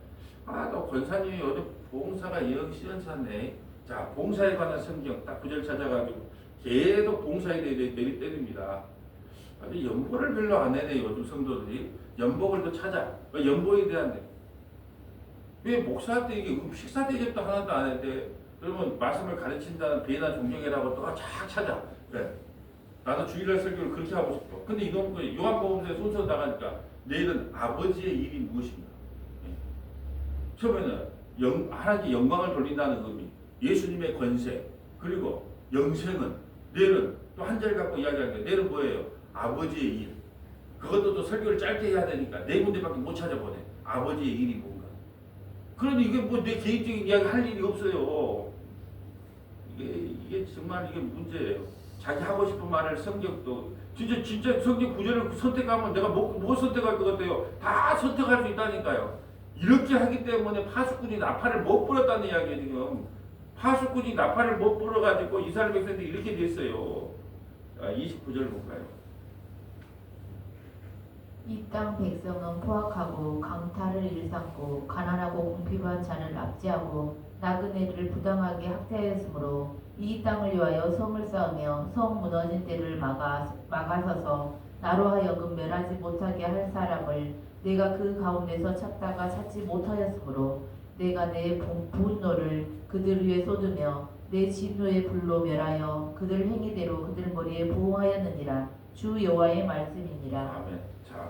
너 권사님이 어제 봉사가 영 시원찮네. 자, 봉사에 관한 성경 딱 구절 찾아가지고 계속 봉사에 대해 내리때립니다. 아주 연보를 별로 안 해네 요즘 성도들이. 연복을 또 찾아. 연보에 대한 왜 목사한테 이게 식사 대접도 하나도 안 했대. 그러면 말씀을 가르친다는 배나 존경이라고 또 쫙 찾아. 그래. 나도 주일날 설교를 그렇게 하고 싶어. 근데 이놈 요한복음서에 순서 나가니까 내일은 아버지의 일이 무엇인가. 처음에는 하나님께 영광을 돌린다는 의미, 예수님의 권세, 그리고 영생은 내일은 또 한 절 갖고 이야기하는 게 내일은 뭐예요? 아버지의 일. 그것도 또 설교를 짧게 해야 되니까 네 군데밖에 못 찾아보네. 아버지의 일이 뭔가. 그러니 이게 뭐 내 개인적인 이야기 할 일이 없어요. 이게 정말 이게 문제예요. 자기 하고 싶은 말을 성경도 진짜 성경 구절을 선택하면 내가 뭐 선택할 것 같아요? 다 선택할 수 있다니까요. 이렇게 하기 때문에 파수꾼이 나팔을 못 불었다는 이야기예요. 지금 파수꾼이 나팔을 못 불어가지고 이스라엘 백성들이 이렇게 됐어요. 29절 볼까요?
이 땅 백성은 포악하고 강탈을 일삼고 가난하고 궁핍한 자를 압제하고 나그네들을 부당하게 학대하였으므로 이 땅을 위하여 성을 쌓으며 성 무너진 때를 막아서서 나로 하여금 멸하지 못하게 할 사람을 내가 그 가운데서 찾다가 찾지 못하였으므로 내가 내 분노를 그들 위에 쏟으며 내 진노의 불로 멸하여 그들 행위대로 그들 머리에 보호하였느니라. 주 여호와의 말씀이니라.
아멘. 자,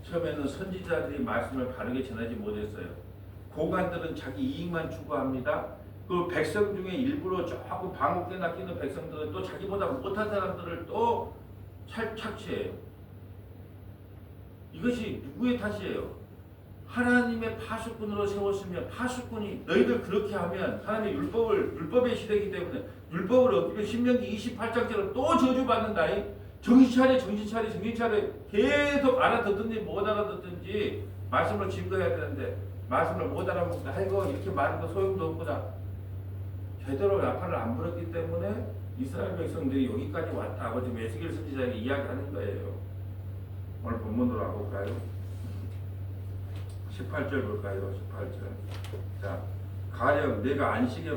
처음에는 선지자들이 말씀을 바르게 전하지 못했어요. 고관들은 자기 이익만 추구합니다. 그 백성 중에 일부러 조금 방울깨나 끼는 백성들은 또 자기보다 못한 사람들을 또 착취해요. 이것이 누구의 탓이에요? 하나님의 파수꾼으로 세웠으면 파수꾼이 너희들 그렇게 하면 하나님의 율법의 시대이기 때문에 율법을 어기면 신명기 28장처럼 또 저주받는다. 정신 차려 계속 알아듣든지 못 알아듣든지 말씀을 증거해야 되는데 말씀을 못 알아먹는다. 아이고 이렇게 말해도 소용도 없구나. 제대로 나팔을 안 불었기 때문에 이스라엘 백성들이 여기까지 왔다. 지금 에스겔 선지자에게 이야기하는 거예요. 오늘 본문으로 가볼까요? 18절 볼까요? 18절. 자, 가령 내가 안식에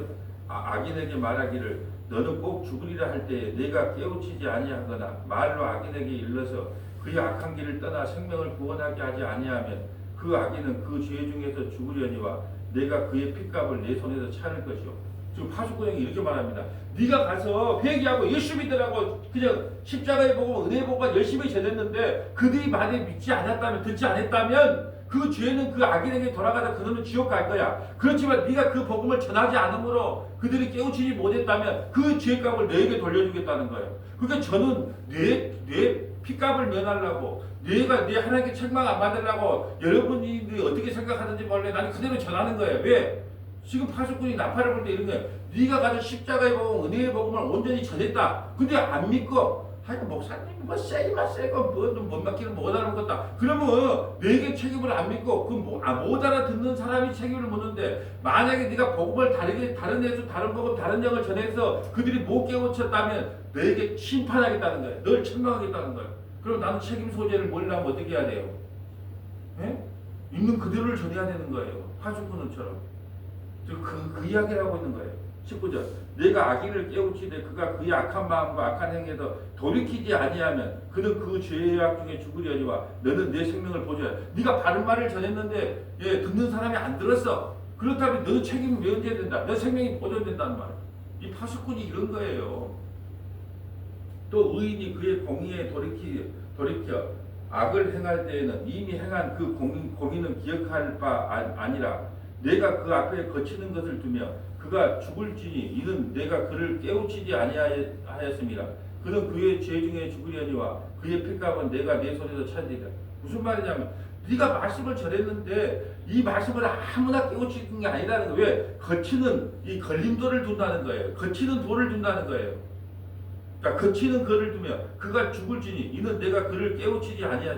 악인에게 말하기를 너는 꼭 죽으리라 할 때에 내가 깨우치지 아니하거나 말로 악인에게 일러서 그의 악한 길을 떠나 생명을 구원하게 하지 아니하면 그 악인은 그 죄 중에서 죽으려니와 내가 그의 핏값을 내 손에서 차릴 것이요. 지금 파수꾼에게 이렇게 말합니다. 네가 가서 회개하고 예수 믿으라고 그냥 십자가에 보고 은혜 보고 열심히 전했는데 그들이 말에 믿지 않았다면 듣지 않았다면 그 죄는 그 악인에게 돌아가다 그놈은 지옥 갈 거야. 그렇지만 네가 그 복음을 전하지 않으므로 그들이 깨우치지 못했다면 그 죄값을 너에게 돌려주겠다는 거예요. 그러니까 저는 내 핏값을 면하려고 내가 내 하나님께 책망 안 받으려고 여러분이 어떻게 생각하든지 몰래 나는 그대로 전하는 거예요. 왜? 지금 파수꾼이 나팔을 불 때 이런 거예요. 네가 가서 십자가의 복음, 은혜의 복음을 온전히 전했다. 근데 안 믿고 하여튼 목사님이 뭐 세기만 세고 못 맡기는 못 알아먹었다. 그러면 내게 책임을 안 믿고 못 알아듣는 사람이 책임을 묻는데 만약에 네가 복음을 다른 예수, 다른 복음, 다른 영을 전해서 그들이 못 깨우쳤다면 너에게 심판하겠다는 거예요. 널 책망하겠다는 거예요. 그럼 나는 책임 소재를 몰라면 어떻게 해야 돼요? 예? 있는 그대로를 전해야 되는 거예요. 파수꾼처럼. 그 이야기를 하고 있는 거예요. 19절. 내가 악인을 깨우치되 그가 그의 악한 마음과 악한 행위에서 돌이키지 아니하면 그는 그 죄의 악 중에 죽으려니와 너는 내 생명을 보존해. 네가 바른 말을 전했는데 듣는 사람이 안 들었어. 그렇다면 너 책임을 면제해야 된다. 너 생명이 보존된다는 말. 이 파수꾼이 이런 거예요. 또 의인이 그의 공의에 돌이켜 악을 행할 때에는 이미 행한 그 공의는 기억할 바 아니라 내가 그 앞에 거치는 것을 두며 그가 죽을지니 이는 내가 그를 깨우치지 아니하였습니다. 그는 그의 죄 중에 죽으려니와 그의 핏값은 내가 내 손에서 찾으리라. 무슨 말이냐면 네가 말씀을 전했는데 이 말씀을 아무나 깨우치는 게 아니라는 거예요. 왜? 거치는 이 걸림돌을 둔다는 거예요. 거치는 돌을 둔다는 거예요. 그러니까 거치는 그를 두면 그가 죽을지니 이는 내가 그를 깨우치지 아니하.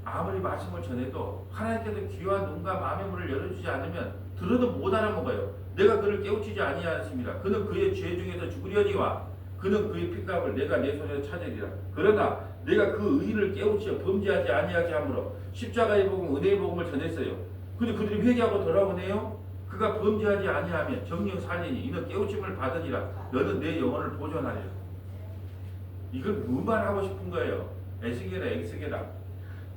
아무리 말씀을 전해도 하나님께서 귀와 눈과 마음의 문을 열어주지 않으면 들어도 못 알아먹어요. 내가 그를 깨우치지 아니하였습니다. 그는 그의 죄 중에서 죽으려니와 그는 그의 핏값을 내가 내 손에서 찾으리라. 그러나 내가 그 의인을 깨우치어 범죄하지 아니하게 하므로 십자가의 복음 은혜의 복음을 전했어요. 근데 그들이 회개하고 돌아오네요. 그가 범죄하지 아니하면 정령 살리니 이는 깨우침을 받으니라. 너는 내 영혼을 보존하리라. 이걸 뭐만 하고 싶은 거예요. 에스겔아 엑스겔아.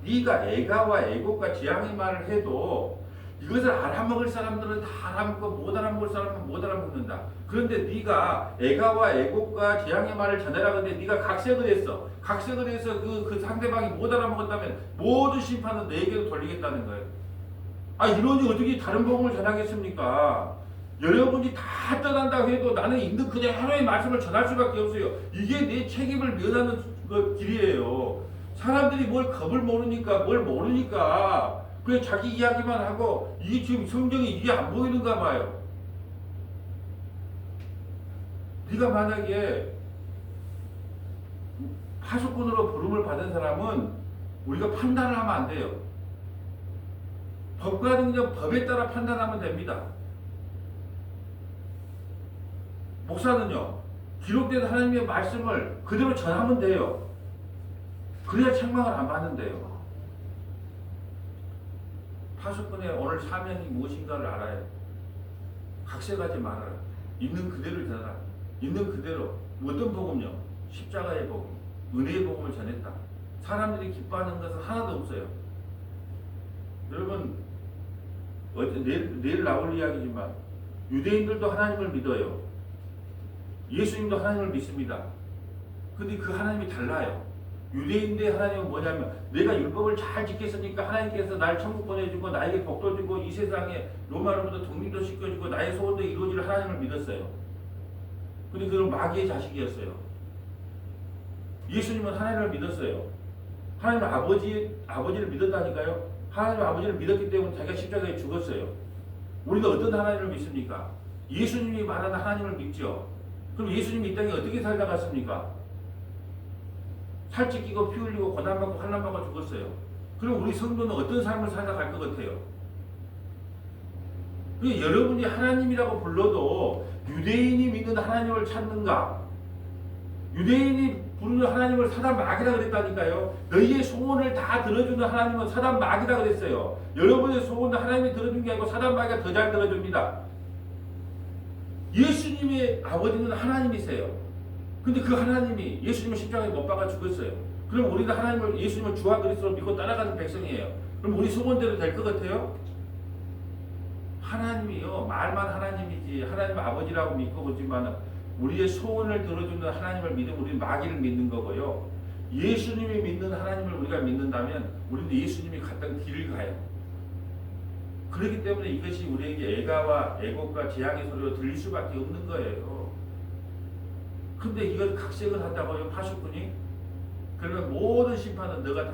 네가 애가와 애곡과 지향의 말을 해도 이것을 알아먹을 사람들은 다 알아먹고 못 알아먹을 사람은 못 알아먹는다. 그런데 네가 애가와 애곡과 지향의 말을 전해라. 근데 네가 각색을 했어. 각색을 해서 그 상대방이 못 알아먹었다면 모든 심판은 너에게로 돌리겠다는 거예요. 아, 이러니 어떻게 다른 복음을 전하겠습니까? 여러분이 다 떠난다고 해도 나는 있는 그대로의 말씀을 전할 수밖에 없어요. 이게 내 책임을 면하는 그 길이에요. 사람들이 뭘 겁을 모르니까 뭘 모르니까 그냥 자기 이야기만 하고 이게 지금 성경이 이게 안 보이는가 봐요. 네가 만약에 파수꾼으로 부름을 받은 사람은 우리가 판단을 하면 안 돼요. 법과 능력, 법에 따라 판단하면 됩니다. 목사는요, 기록된 하나님의 말씀을 그대로 전하면 돼요. 그래야 책망을 안 받는데요. 파수꾼의 오늘 사명이 무엇인가를 알아요. 각색하지 말아요. 있는 그대로 전하라. 있는 그대로. 어떤 복음요? 십자가의 복음, 은혜의 복음을 전했다. 사람들이 기뻐하는 것은 하나도 없어요. 여러분, 내일 나올 이야기지만 유대인들도 하나님을 믿어요. 예수님도 하나님을 믿습니다. 근데 그 하나님이 달라요. 유대인들의 하나님은 뭐냐면 내가 율법을 잘 지켰으니까 하나님께서 날 천국 보내주고 나에게 복도 주고 이 세상에 로마로부터 독립도 시켜주고 나의 소원도 이루어질 하나님을 믿었어요. 근데 그건 마귀의 자식이었어요. 예수님은 하나님을 믿었어요. 하나님 아버지를 믿었다니까요. 하나님 아버지를 믿었기 때문에 자기가 십자가에 죽었어요. 우리는 어떤 하나님을 믿습니까? 예수님이 말하는 하나님을 믿죠. 그럼 예수님이 이 땅에 어떻게 살다 갔습니까? 살찌끼고 피 흘리고 고난받고 환난받고 죽었어요. 그럼 우리 성도는 어떤 삶을 살아갈 것 같아요? 여러분이 하나님이라고 불러도 유대인이 믿는 하나님을 찾는가? 유대인이 부르는 하나님을 사단 마귀라 그랬다니까요. 너희의 소원을 다 들어주는 하나님은 사단 마귀라 그랬어요. 여러분의 소원을 하나님이 들어준 게 아니고 사단 마귀가 더 잘 들어줍니다. 예수님의 아버지는 하나님이세요. 근데 그 하나님이 예수님을 십자가에 못 박아 죽었어요. 그럼 우리는 하나님을 예수님을 주와 그리스도로 믿고 따라가는 백성이에요. 그럼 우리 소원대로 될 것 같아요? 하나님이요, 말만 하나님이지 하나님 아버지라고 믿고 보지만 우리의 소원을 들어주는 하나님을 믿으면 우리는 마귀를 믿는 거고요. 예수님이 믿는 하나님을 우리가 믿는다면 우리는 예수님이 갔던 길을 가요. 그렇기 때문에 이것이 우리에게 애가와 애곡과 재앙의 소리로 들릴 수밖에 없는 거예요. 근데 이걸 각색을 한다고요, 파수꾼이? 그러면 모든 심판은 너가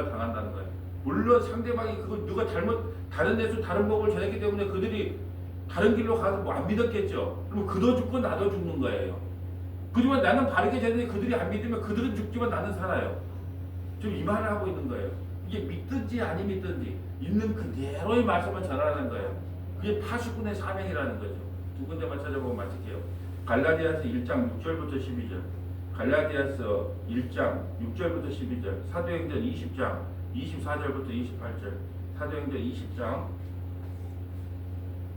당한다는 거예요. 물론 상대방이 그걸 누가 다른 데서 다른 복음을 전했기 때문에 그들이 다른 길로 가서 뭐 안 믿었겠죠. 그러면 그도 죽고 나도 죽는 거예요. 그지만 나는 바르게 전했는데 그들이 안 믿으면 그들은 죽지만 나는 살아요. 지금 이 말을 하고 있는 거예요. 이게 믿든지 아니 믿든지 있는 그대로의 말씀을 전하라는 거예요. 그게 파수꾼의 사명이라는 거죠. 두 군데만 찾아보고 마칠게요. 갈라디아서 1장 6절부터 12절, 갈라디아서 1장 6절부터 12절, 사도행전 20장 24절부터 28절, 사도행전 20장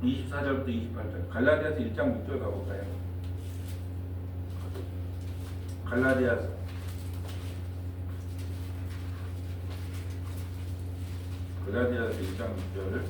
24절부터 28절, 갈라디아서 1장 6절 가볼까요? 갈라디아서 1장 6절,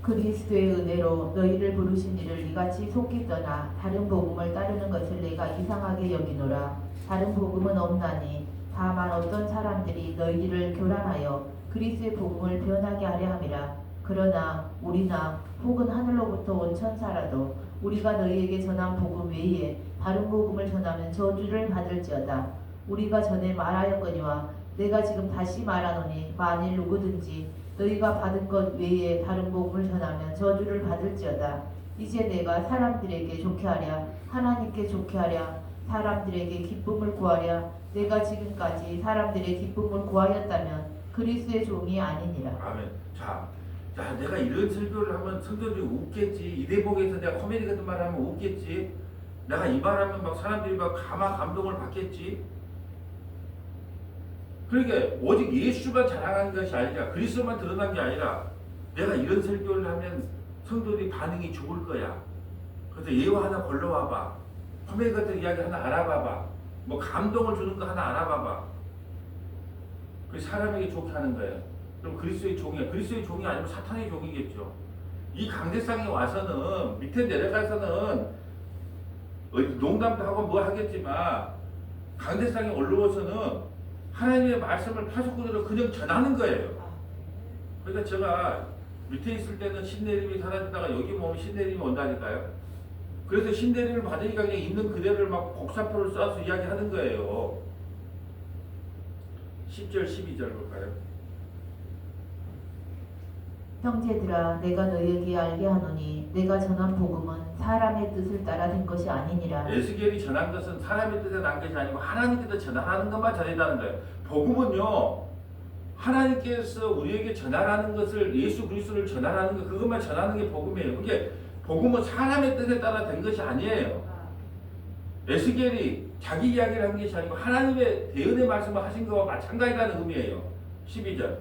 그리스도의 은혜로 너희를 부르신 이를 이같이 속히 떠나 다른 복음을 따르는 것을 내가 이상하게 여기노라. 다른 복음은 없나니 다만 어떤 사람들이 너희를 교란하여 그리스도의 복음을 변하게 하려 함이라. 그러나 우리나 혹은 하늘로부터 온 천사라도 우리가 너희에게 전한 복음 외에 다른 복음을 전하면 저주를 받을지어다. 우리가 전에 말하였거니와 내가 지금 다시 말하노니 만일 누구든지 너희가 받은 것 외에 다른 복음을 전하면 저주를 받을지어다. 이제 내가 사람들에게 좋게 하랴 하나님께 좋게 하랴 사람들에게 기쁨을 구하랴 내가 지금까지 사람들의 기쁨을 구하였다면 그리스도의 종이 아니니라.
아멘. 자, 내가 이런 설교를 하면 성도들이 웃겠지. 이 대목에서 내가 코미디 같은 말 하면 웃겠지. 내가 이 말하면 막 사람들이 막 감동을 받겠지. 그러니까 오직 예수만 자랑한 것이 아니라 그리스도만 드러난 게 아니라 내가 이런 설교를 하면 성도들이 반응이 좋을 거야. 그래서 예화 하나 걸러와봐. 코미디 같은 이야기 하나 알아봐봐. 뭐 감동을 주는 거 하나 알아봐봐. 그 사람에게 좋게 하는 거예요. 그럼 그리스도의 종이야. 그리스도의 종이 아니면 사탄의 종이겠죠. 이 강대상에 와서는 밑에 내려가서는 농담도 하고 뭐 하겠지만 강대상에 올라와서는 하나님의 말씀을 파수꾼으로 그냥 전하는 거예요. 그러니까 제가 밑에 있을 때는 신내림이 사라지다가 여기 오면 신내림이 온다니까요. 그래서 신내림을 받으니까 그냥 있는 그대로를 막 곡사포를 쏴서 이야기하는 거예요. 10절 12절 볼까요?
형제들아 내가 너희에게 알게 하노니 내가 전한 복음은 사람의 뜻을 따라 된 것이 아니니라.
에스겔이 전한 것은 사람의 뜻에 난 것이 아니고 하나님께서 전하는 것만 전해다는 거예요. 복음은요 하나님께서 우리에게 전하라는 것을 예수 그리스도를 전하라는 것 그것만 전하는 게 복음이에요. 그게 복음은 사람의 뜻에 따라 된 것이 아니에요. 에스겔이 자기 이야기를 한 것이 아니고 하나님의 대언의 말씀을 하신 것과 마찬가지라는 의미예요. 12절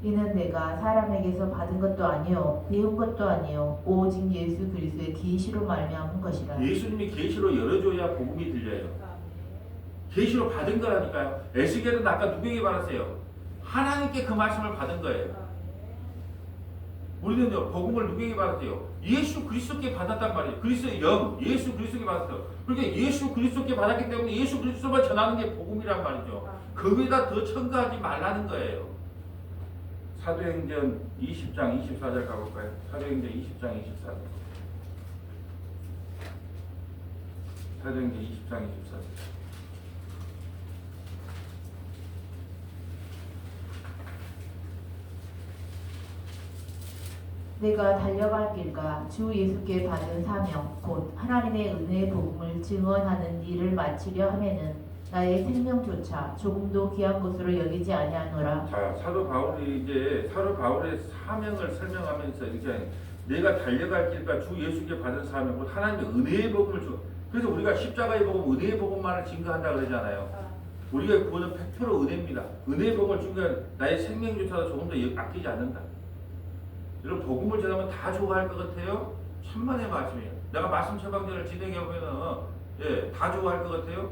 이는 내가 사람에게서 받은 것도 아니요 배운 것도 아니요 오직 예수 그리스도의 계시로 말미암은 것이라.
예수님이 계시로 열어줘야 복음이 들려요. 계시로 받은 거라니까요. 에스겔은 아까 누구에게 받았어요? 하나님께 그 말씀을 받은 거예요. 우리는 복음을 누구에게 받았어요? 예수 그리스도께 받았단 말이에요. 그리스도의 영, 예수 그리스도께 받았어요. 그러니까 예수 그리스도께 받았기 때문에 예수 그리스도만 전하는 게 복음이란 말이죠. 거기다 더 첨가하지 말라는 거예요. 사도행전 20장 24절 가볼까요? 사도행전 20장 24절. 사도행전 20장 24절.
내가 달려갈 길과 주 예수께 받은 사명 곧 하나님의 은혜의 복음을 증언하는 일을 마치려 하면은 나의 생명조차 조금도 귀한 것으로 여기지 아니하노라.
자, 사도 바울의 사명을 설명하면서 이렇게 내가 달려갈 길과 주 예수께 받은 사명 곧 하나님의 은혜의 복음을 주. 그래서 우리가 십자가의 복음, 은혜의 복음만을 증거한다 그러잖아요. 우리가 구원은 100% 은혜입니다. 은혜의 복음을 증거한 나의 생명조차도 조금도 아끼지 않는다. 여러분 복음을 전하면 다 좋아할 것 같아요? 천만의 말씀이에요. 내가 말씀 처방전을 진행해 보면은 다 좋아할 것 같아요?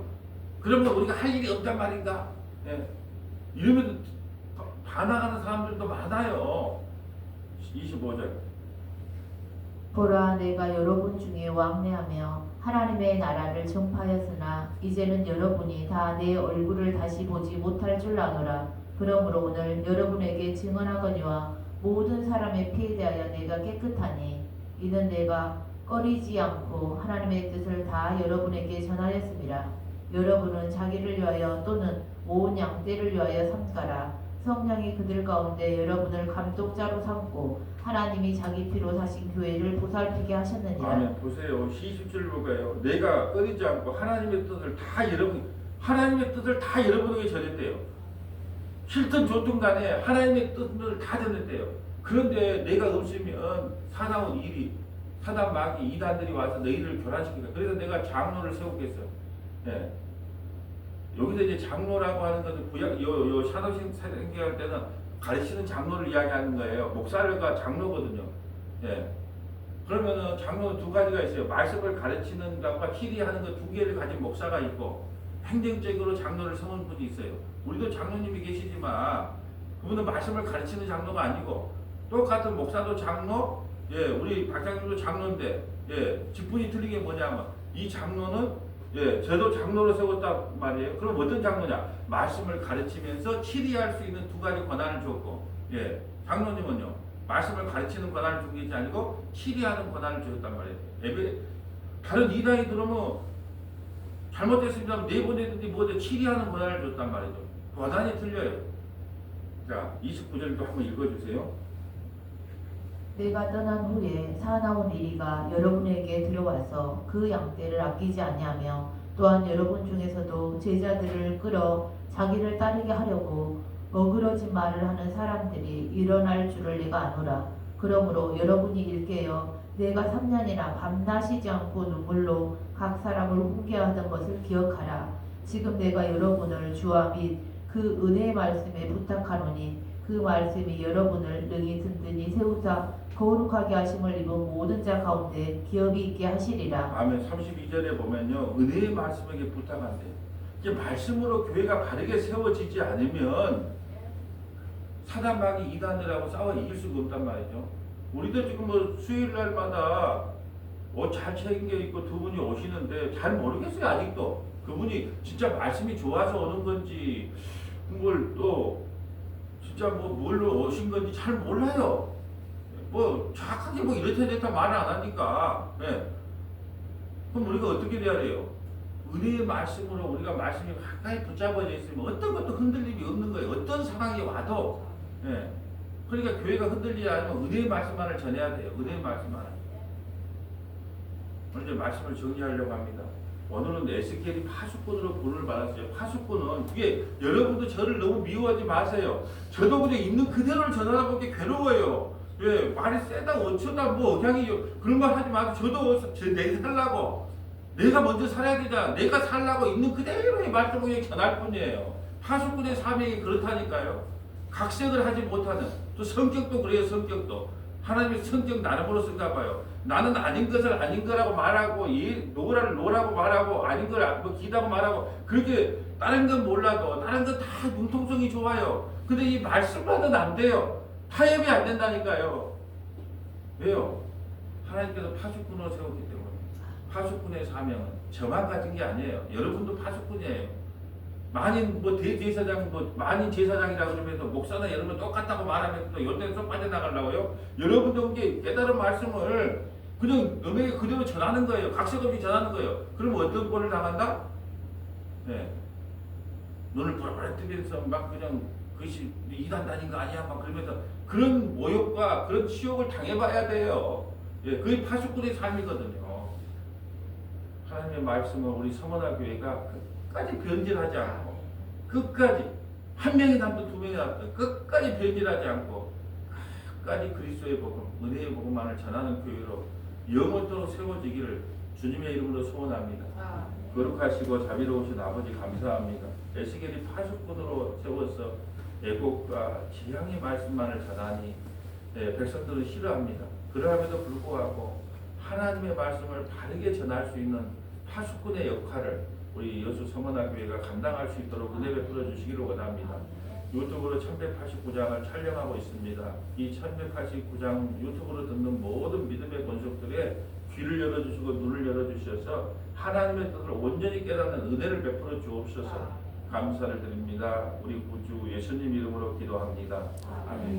그러면 우리가 할 일이 없단 말인가? 이러면 반항하는 사람들도 많아요. 25절.
보라 내가 여러분 중에 왕래하며 하나님의 나라를 전파하였으나 이제는 여러분이 다 내 얼굴을 다시 보지 못할 줄 아노라. 그러므로 오늘 여러분에게 증언하거니와 모든 사람의 피에 대하여 내가 깨끗하니 이는 내가 꺼리지 않고 하나님의 뜻을 다 여러분에게 전하였습니다. 여러분은 자기를 위하여 또는 온 양떼를 위하여 삼가라. 성령이 그들 가운데 여러분을 감독자로 삼고 하나님이 자기 피로 사신 교회를 보살피게 하셨느니라.
아멘. 보세요. 20절 볼까요? 내가 꺼리지 않고 하나님의 뜻을 다 여러분에게 전했대요. 싫든 좋든 간에 하나님의 뜻을 다 전했대요. 그런데 내가 없으면 사나운 일이 사단 마귀 이단들이 와서 너희를 교란시키다. 그래서 내가 장로를 세우겠어. 여기서 이제 장로라고 하는 것은 구약 요 사도행전 때는 가르치는 장로를 이야기하는 거예요. 목사가 장로거든요. 그러면은 장로는 두 가지가 있어요. 말씀을 가르치는 것과 치리하는 것 두 개를 가진 목사가 있고 행정적으로 장로를 세우는 분이 있어요. 우리도 장로님이 계시지만 그분은 말씀을 가르치는 장로가 아니고 똑같은 목사도 장로, 우리 박장님도 장로인데 직분이 틀린 게 뭐냐면 이 장로는 저도 장로로 세웠단 말이에요. 그럼 어떤 장로냐? 말씀을 가르치면서 치리할 수 있는 두 가지 권한을 줬고, 장로님은요, 말씀을 가르치는 권한을 준 게 아니고 치리하는 권한을 주셨단 말이에요. 다른 이단이 들으면 잘못됐습니다. 내보내든지 뭐든 치리하는 권한을 줬단 말이죠. 권한이 틀려요. 자, 29절도 한번 읽어주세요.
내가 떠난 후에 사나운 이리가 여러분에게 들어와서 그 양떼를 아끼지 아니하며 또한 여러분 중에서도 제자들을 끌어 자기를 따르게 하려고 어그러진 말을 하는 사람들이 일어날 줄을 내가 아노라. 그러므로 여러분이 일깨어 내가 3년이나 밤낮 쉬지 않고 눈물로 각 사람을 훈계하던 것을 기억하라. 지금 내가 여러분을 주와 및 그 은혜의 말씀에 부탁하노니 그 말씀이 여러분을 능히 든든히 세우사 거룩하게 하심을 입은 모든 자 가운데 기업이 있게 하시리라.
아멘. 32절에 보면요, 은혜의 말씀에게 부탁한대. 이게 말씀으로 교회가 바르게 세워지지 않으면 사단마귀 이단들하고 싸워 이길 수가 없단 말이죠. 우리도 지금 뭐 수요일 날마다 옷 잘 챙겨 입고 두 분이 오시는데 잘 모르겠어요. 아직도 그분이 진짜 말씀이 좋아서 오는 건지 뭘 또 진짜 뭐 뭘로 오신 건지 잘 몰라요. 뭐 정확하게 뭐 이렇다 저렇다 말을 안 하니까. 네. 그럼 우리가 어떻게 돼야 돼요? 은혜의 말씀으로 우리가 말씀이 가까이 붙잡아져 있으면 어떤 것도 흔들림이 없는 거예요. 어떤 상황이 와도. 네. 그러니까 교회가 흔들리지 않으면 은혜의 말씀만을 전해야 돼요. 은혜의 말씀만을. 오늘 말씀을 정리하려고 합니다. 오늘은 에스겔이 파수꾼으로 부름을 받았어요. 파수꾼은 그게 여러분도 저를 너무 미워하지 마세요. 저도 그냥 있는 그대로를 전하다 보니 괴로워요. 왜 말이 세다 어쩌다 뭐 억양이 그런 말 하지 마세요. 저도 내가 살라고 내가 먼저 살아야 되잖아. 내가 살라고 있는 그대로의 말씀을 그냥 전할 뿐이에요. 파수꾼의 사명이 그렇다니까요. 각색을 하지 못하는 또 성격도 그래요. 성격도 하나님의 성격 나름으로서인가 봐요. 나는 아닌 것을 아닌 거라고 말하고 노라를 노라고 말하고 아닌 걸 뭐 기다고 말하고 그렇게 다른 건 몰라도 다른 건 다 융통성이 좋아요. 근데 이 말씀만은 안 돼요. 타협이 안 된다니까요. 왜요? 하나님께서 파수꾼으로 세웠기 때문에. 파수꾼의 사명은 저만 가진 게 아니에요. 여러분도 파수꾼이에요. 만인 뭐 대제사장 뭐 만인 제사장이라고 그러면서 목사나 여러분 똑같다고 말하면서 또 요새는 쏙 빠져나가려고요. 여러분도 이게 깨달은 말씀을 그냥 너에게 그대로 전하는 거예요. 각색 없이 전하는 거예요. 그럼 어떤 꼴을 당한다? 네. 눈을 보라보라 뜨면서 막 그냥 그것이 이단 다닌 거 아니야 막 그러면서 그런 모욕과 그런 치욕을 당해봐야 돼요. 예, 그게 파수꾼의 삶이거든요. 하나님의 말씀을 우리 서머나 교회가 끝까지 변질하지 않고 끝까지 한 명이 남든 두 명이 남든 끝까지 변질하지 않고 끝까지 그리스도의 복음, 은혜의 복음만을 전하는 교회로 영원토록 세워지기를 주님의 이름으로 소원합니다. 거룩하시고 자비로우신 아버지 감사합니다. 에스겔이 파수꾼으로 세워서 애국과 지향의 말씀만을 전하니 백성들은 싫어합니다. 그러함에도 불구하고 하나님의 말씀을 바르게 전할 수 있는 파수꾼의 역할을 우리 여수 서머나교회가 감당할 수 있도록 은혜 베풀어 주시기를 원합니다. 유튜브로 1189장을 촬영하고 있습니다. 이 1189장 유튜브로 듣는 모든 믿음의 권속들의 귀를 열어주시고 눈을 열어주셔서 하나님의 뜻을 온전히 깨닫는 은혜를 베풀어 주옵소서. 감사를 드립니다. 우리 구주 예수님 이름으로 기도합니다. 아멘.